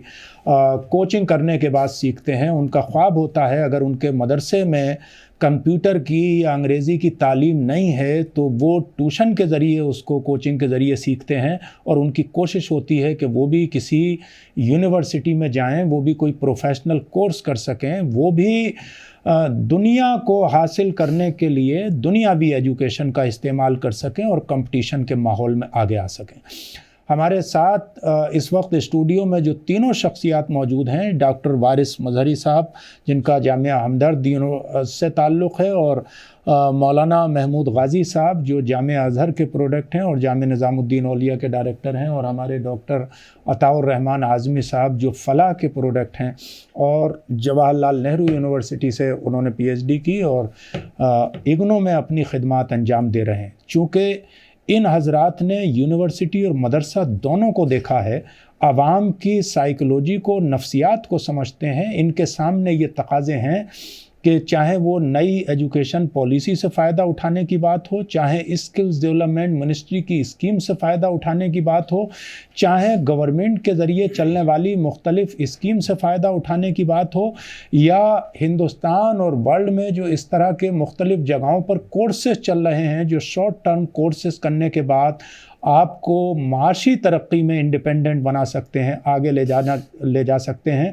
کوچنگ کرنے کے بعد سیکھتے ہیں. ان کا خواب ہوتا ہے اگر ان کے مدرسے میں کمپیوٹر کی یا انگریزی کی تعلیم نہیں ہے تو وہ ٹیوشن کے ذریعے اس کو کوچنگ کے ذریعے سیکھتے ہیں, اور ان کی کوشش ہوتی ہے کہ وہ بھی کسی یونیورسٹی میں جائیں, وہ بھی کوئی پروفیشنل کورس کر سکیں, وہ بھی دنیا کو حاصل کرنے کے لیے دنیاوی ایجوکیشن کا استعمال کر سکیں اور کمپٹیشن کے ماحول میں آگے آ سکیں. ہمارے ساتھ اس وقت اسٹوڈیو میں جو تینوں شخصیات موجود ہیں, ڈاکٹر وارث مظہری صاحب جن کا جامعہ ہمدرد سے تعلق ہے, اور مولانا محمود غازی صاحب جو جامعہ ازہر کے پروڈکٹ ہیں اور جامعہ نظام الدین اولیاء کے ڈائریکٹر ہیں, اور ہمارے ڈاکٹر عطاء الرحمن اعظمی صاحب جو فلاح کے پروڈکٹ ہیں اور جواہر لال نہرو یونیورسٹی سے انہوں نے PhD کی اور اگنو میں اپنی خدمات انجام دے رہے ہیں. چونکہ ان حضرات نے یونیورسٹی اور مدرسہ دونوں کو دیکھا ہے, عوام کی سائیکلوجی کو, نفسیات کو سمجھتے ہیں. ان کے سامنے یہ تقاضے ہیں کہ چاہے وہ نئی ایجوکیشن پالیسی سے فائدہ اٹھانے کی بات ہو, چاہے اسکلز ڈیولپمنٹ منسٹری کی اسکیم سے فائدہ اٹھانے کی بات ہو, چاہے گورنمنٹ کے ذریعے چلنے والی مختلف اسکیم سے فائدہ اٹھانے کی بات ہو, یا ہندوستان اور ورلڈ میں جو اس طرح کے مختلف جگہوں پر کورسز چل رہے ہیں جو شارٹ ٹرم کورسز کرنے کے بعد آپ کو معاشی ترقی میں انڈیپینڈنٹ بنا سکتے ہیں, آگے لے جا سکتے ہیں.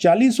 40